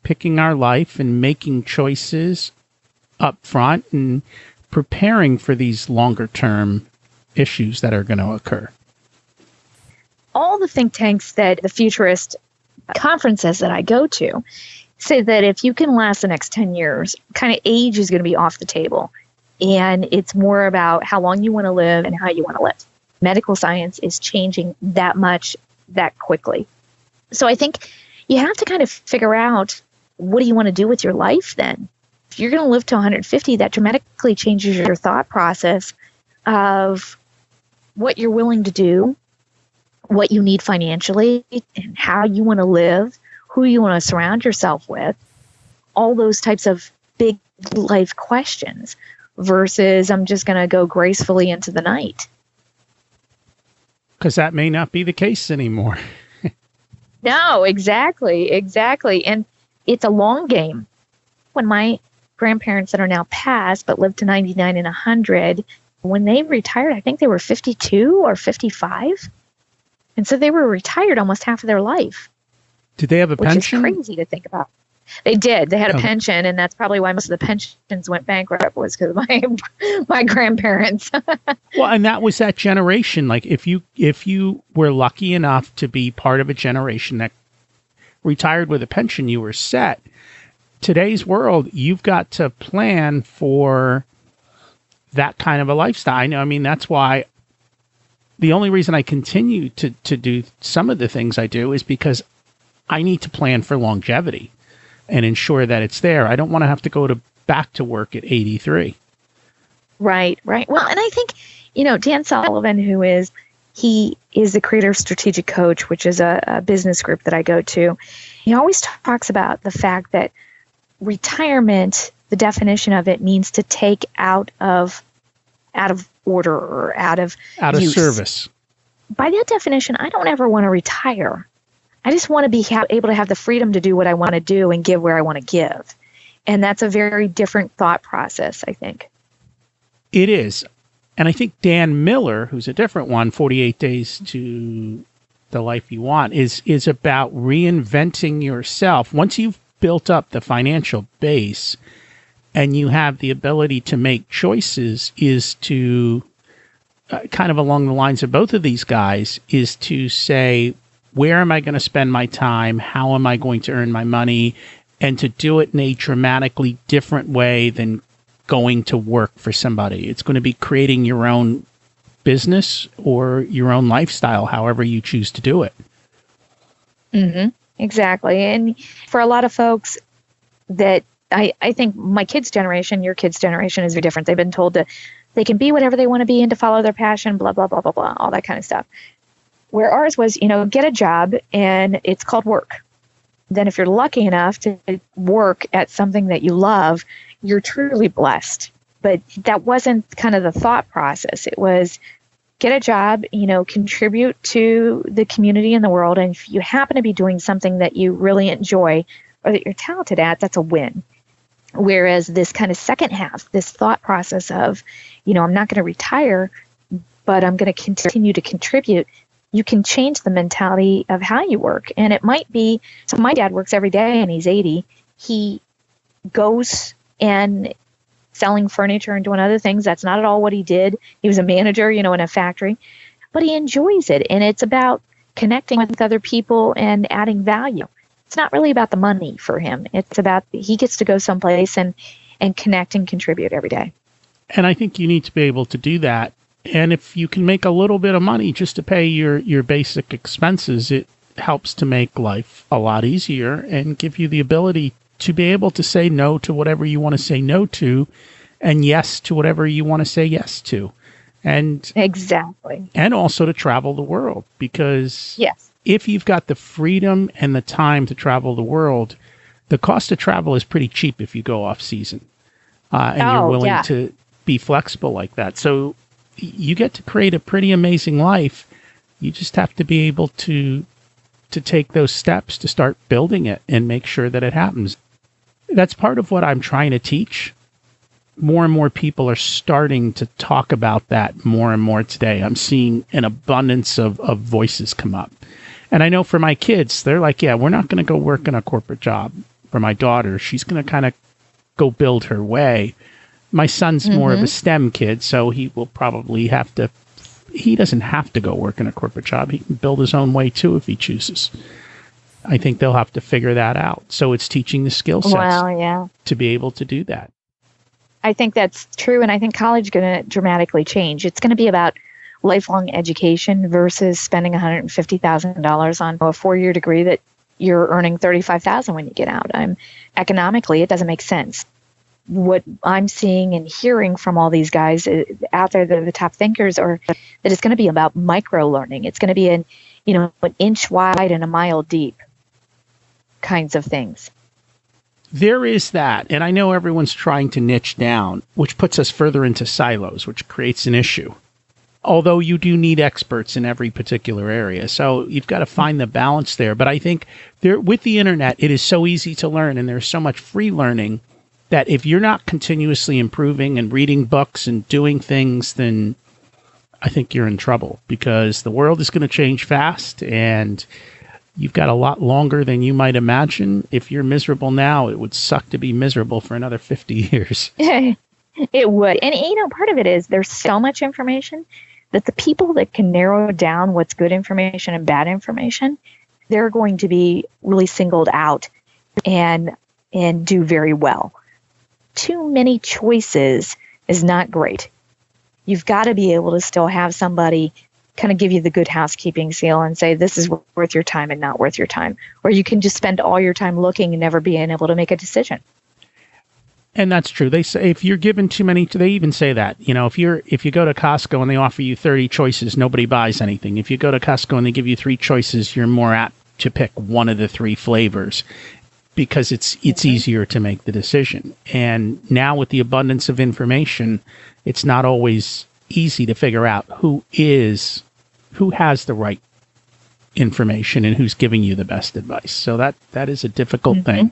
S1: picking our life and making choices up front and preparing for these longer term issues that are going to occur.
S2: all the think tanks that the futurist conferences that I go to say that if you can last the next 10 years, kind of age is going to be off the table. And it's more about how long you want to live and how you want to live. Medical science is changing that much that quickly. So I think you have to kind of figure out, what do you want to do with your life then? If you're going to live to 150, that dramatically changes your thought process of what you're willing to do, what you need financially, and how you want to live, who you want to surround yourself with, all those types of big life questions versus I'm just going to go gracefully into the night.
S1: Because that may not be the case anymore.
S2: No, exactly. And it's a long game. When my grandparents that are now passed but lived to 99 and 100, when they retired, I think they were 52 or 55. And so they were retired almost half of their life.
S1: Did they have a pension?
S2: Which is crazy to think about. They did. They had a pension, and that's probably why most of the pensions went bankrupt, was because of my grandparents.
S1: Well, and that was that generation. Like if you were lucky enough to be part of a generation that retired with a pension, you were set. Today's world, you've got to plan for that kind of a lifestyle. I know. I mean, that's why the only reason I continue to do some of the things I do is because I need to plan for longevity and ensure that it's there. I don't want to have to go back to work at 83.
S2: Right. Well, and I think, Dan Sullivan, he is the creator of Strategic Coach, which is a business group that I go to. He always talks about the fact that retirement, the definition of it, means to take out of order or out of use.
S1: Service.
S2: By that definition, I don't ever want to retire. I just want to be able to have the freedom to do what I want to do and give where I want to give. And that's a very different thought process, I think.
S1: It is. And I think Dan Miller, who's a different one, 48 Days to the Life You Want, is about reinventing yourself. Once you've built up the financial base and you have the ability to make choices, is to kind of along the lines of both of these guys, is to say, where am I going to spend my time? How am I going to earn my money? And to do it in a dramatically different way than going to work for somebody. It's going to be creating your own business or your own lifestyle, however you choose to do it.
S2: Mm-hmm. Exactly. And for a lot of folks that I think my kids' generation, your kids' generation is very different. They've been told that they can be whatever they want to be and to follow their passion, blah, blah, blah, blah, blah, all that kind of stuff. Where ours was, get a job and it's called work. Then if you're lucky enough to work at something that you love, you're truly blessed. But that wasn't kind of the thought process. It was get a job, contribute to the community and the world. And if you happen to be doing something that you really enjoy or that you're talented at, that's a win. Whereas this kind of second half, this thought process of, I'm not going to retire, but I'm going to continue to contribute. You can change the mentality of how you work. And it might be, so my dad works every day and he's 80. He goes and selling furniture and doing other things. That's not at all what he did. He was a manager, in a factory, but he enjoys it. And it's about connecting with other people and adding value. It's not really about the money for him. It's about he gets to go someplace and connect and contribute every day.
S1: And I think you need to be able to do that. And if you can make a little bit of money just to pay your basic expenses, it helps to make life a lot easier and give you the ability to be able to say no to whatever you want to say no to and yes to whatever you want to say yes to. And
S2: exactly.
S1: And also to travel the world, because
S2: yes,
S1: if you've got the freedom and the time to travel the world, the cost of travel is pretty cheap if you go off season and you're willing to be flexible like that. So you get to create a pretty amazing life. You just have to be able to take those steps to start building it and make sure that it happens. That's part of what I'm trying to teach. More and more people are starting to talk about that more and more today. I'm seeing an abundance of voices come up. And I know for my kids, they're like, yeah, we're not going to go work in a corporate job. For my daughter, she's going to kind of go build her way. My son's more of a STEM kid, so he will probably have to he doesn't have to go work in a corporate job. He can build his own way too if he chooses. I think they'll have to figure that out. So it's teaching the skill sets to be able to do that.
S2: I think that's true, and I think college is going to dramatically change. It's going to be about lifelong education versus spending $150,000 on a 4-year degree that you're earning $35,000 when you get out. Economically, it doesn't make sense. What I'm seeing and hearing from all these guys out there, the top thinkers, are that it's going to be about micro learning. It's going to be an inch wide and a mile deep kinds of things.
S1: There is that, and I know everyone's trying to niche down, which puts us further into silos, which creates an issue. Although you do need experts in every particular area, so you've got to find the balance there. But I think with the internet, it is so easy to learn, and there's so much free learning that if you're not continuously improving and reading books and doing things, then I think you're in trouble, because the world is going to change fast, and you've got a lot longer than you might imagine. If you're miserable now, it would suck to be miserable for another 50 years.
S2: It would. And, part of it is there's so much information that the people that can narrow down what's good information and bad information, they're going to be really singled out and do very well. Too many choices is not great. You've got to be able to still have somebody kind of give you the good housekeeping seal and say, this is worth your time and not worth your time. Or you can just spend all your time looking and never being able to make a decision.
S1: And that's true. They say if you're given too many, they even say that, if you go to Costco and they offer you 30 choices, nobody buys anything. If you go to Costco and they give you 3 choices, you're more apt to pick one of the 3 flavors, because it's easier to make the decision. And now with the abundance of information, it's not always easy to figure out who has the right information and who's giving you the best advice. So that is a difficult thing.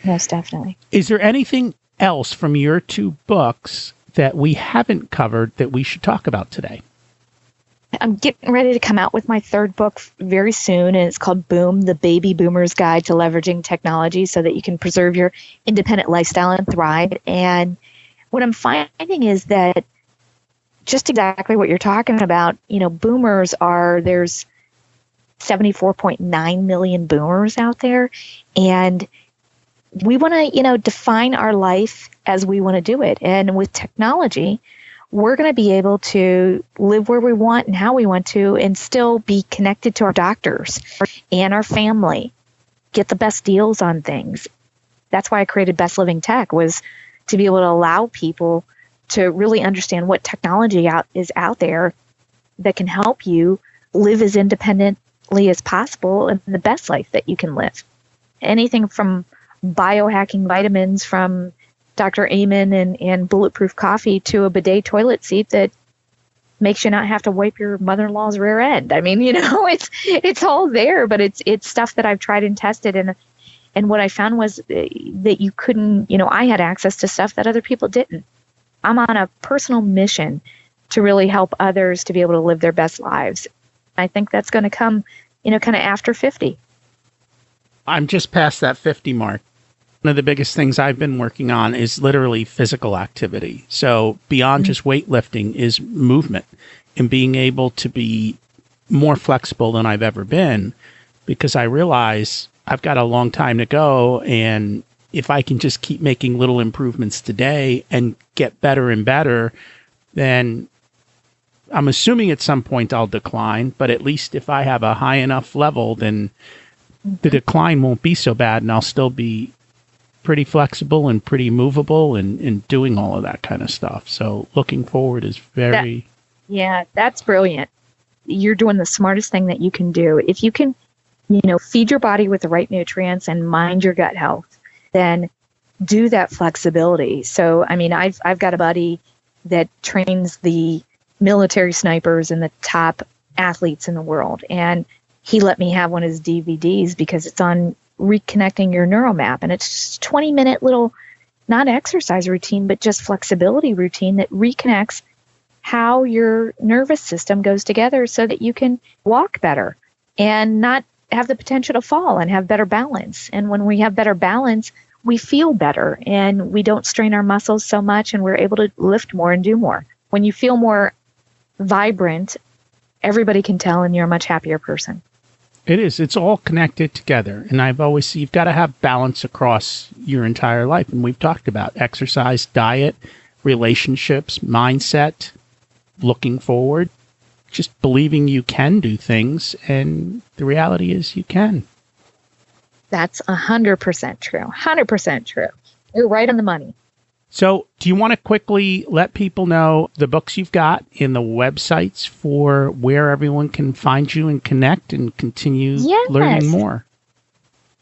S2: Most definitely.
S1: Is there anything else from your 2 books that we haven't covered that we should talk about today?
S2: I'm getting ready to come out with my 3rd book very soon, and it's called Boom, The Baby Boomer's Guide to Leveraging Technology so that you can preserve your independent lifestyle and thrive. And what I'm finding is that just exactly what you're talking about, boomers there's 74.9 million boomers out there, and we want to, define our life as we want to do it. And with technology, we're going to be able to live where we want and how we want to, and still be connected to our doctors and our family, get the best deals on things. That's why I created Best Living Tech, was to be able to allow people to really understand what technology is out there that can help you live as independently as possible and the best life that you can live. Anything from biohacking vitamins from Dr. Amen and bulletproof coffee to a bidet toilet seat that makes you not have to wipe your mother-in-law's rear end. I mean, it's all there, but it's stuff that I've tried and tested. And what I found was that you couldn't, I had access to stuff that other people didn't. I'm on a personal mission to really help others to be able to live their best lives. I think that's going to come, kind of after 50.
S1: I'm just past that 50 mark. One of the biggest things I've been working on is literally physical activity. So beyond just weightlifting is movement, and being able to be more flexible than I've ever been, because I realize I've got a long time to go. And if I can just keep making little improvements today and get better and better, then I'm assuming at some point I'll decline. But at least if I have a high enough level, then the decline won't be so bad, and I'll still be pretty flexible and pretty movable and doing all of that kind of stuff. So looking forward is very... That's brilliant.
S2: You're doing the smartest thing that you can do. If you can, feed your body with the right nutrients and mind your gut health, then do that flexibility. So, I mean, I've got a buddy that trains the military snipers and the top athletes in the world. And he let me have one of his DVDs because it's on reconnecting your neuromap. And it's just a 20-minute little, not exercise routine, but just flexibility routine that reconnects how your nervous system goes together so that you can walk better and not have the potential to fall and have better balance. And when we have better balance, we feel better and we don't strain our muscles so much, and we're able to lift more and do more. When you feel more vibrant, everybody can tell, and you're a much happier person.
S1: It is. It's all connected together. And I've always seen you've got to have balance across your entire life. And we've talked about exercise, diet, relationships, mindset, looking forward, just believing you can do things. And the reality is you can.
S2: That's 100% true. 100% true. You're right on the money.
S1: So do you want to quickly let people know the books you've got in the websites for where everyone can find you and connect and continue learning more?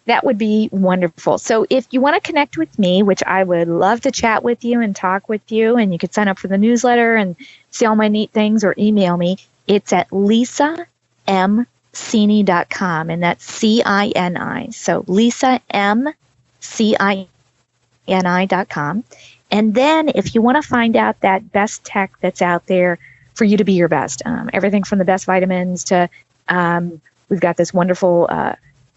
S2: That would be wonderful. So if you want to connect with me, which I would love to chat with you and talk with you, and you could sign up for the newsletter and see all my neat things or email me, it's at lisamcini.com, and that's C-I-N-I. So lisamcini.com. And then if you want to find out that best tech that's out there for you to be your best, everything from the best vitamins to we've got this wonderful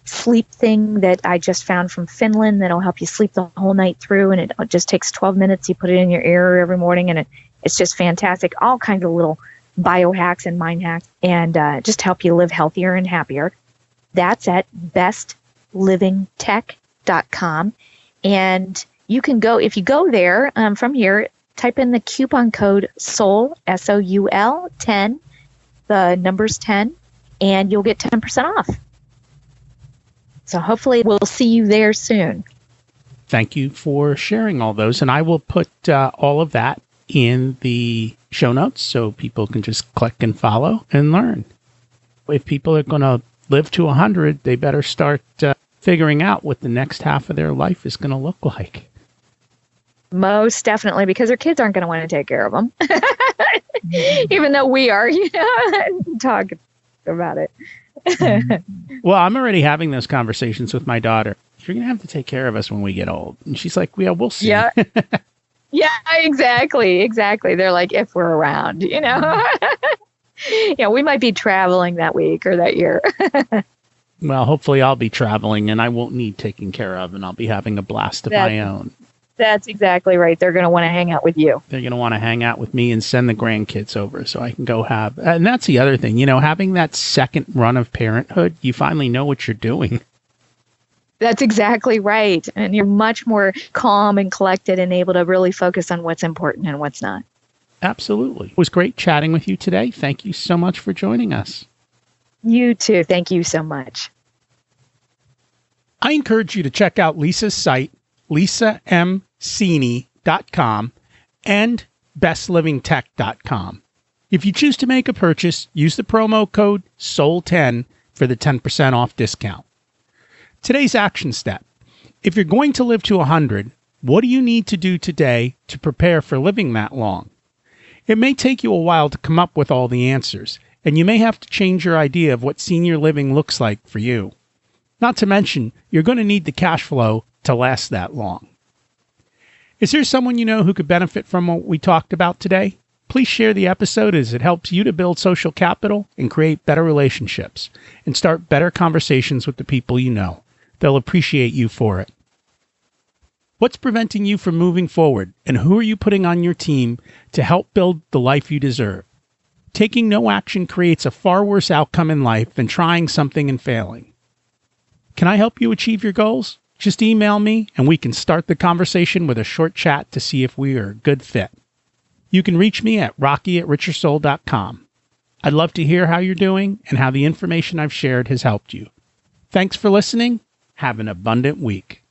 S2: sleep thing that I just found from Finland that'll help you sleep the whole night through, and it just takes 12 minutes. You put it in your ear every morning, and it's just fantastic. All kinds of little biohacks and mind hacks, and just help you live healthier and happier. That's at bestlivingtech.com. And you can go, if you go there from here, type in the coupon code SOUL, SOUL 10, the numbers 10, and you'll get 10% off. So hopefully we'll see you there soon.
S1: Thank you for sharing all those. And I will put all of that in the show notes so people can just click and follow and learn. If people are going to live to 100, they better start figuring out what the next half of their life is going to look like.
S2: Most definitely, because their kids aren't going to want to take care of them. Even though we are, talking about it.
S1: Well, I'm already having those conversations with my daughter. You're going to have to take care of us when we get old. And she's like, yeah, we'll see.
S2: Yeah. Yeah, exactly. They're like, if we're around, we might be traveling that week or that year.
S1: Well, hopefully I'll be traveling and I won't need taking care of, and I'll be having a blast of my own.
S2: That's exactly right. They're going to want to hang out with you.
S1: They're going to want to hang out with me and send the grandkids over so I can go have. And that's the other thing, having that second run of parenthood, you finally know what you're doing.
S2: That's exactly right. And you're much more calm and collected and able to really focus on what's important and what's not.
S1: Absolutely. It was great chatting with you today. Thank you so much for joining us.
S2: You too. Thank you so much.
S1: I encourage you to check out Lisa's site, lisamcini.com and bestlivingtech.com. If you choose to make a purchase, use the promo code SOUL10 for the 10% off discount. Today's action step. If you're going to live to 100, what do you need to do today to prepare for living that long? It may take you a while to come up with all the answers, and you may have to change your idea of what senior living looks like for you. Not to mention, you're going to need the cash flow to last that long. Is there someone you know who could benefit from what we talked about today? Please share the episode as it helps you to build social capital and create better relationships and start better conversations with the people you know. They'll appreciate you for it. What's preventing you from moving forward, and who are you putting on your team to help build the life you deserve? Taking no action creates a far worse outcome in life than trying something and failing. Can I help you achieve your goals? Just email me and we can start the conversation with a short chat to see if we are a good fit. You can reach me at rocky@richersoul.com. I'd love to hear how you're doing and how the information I've shared has helped you. Thanks for listening. Have an abundant week.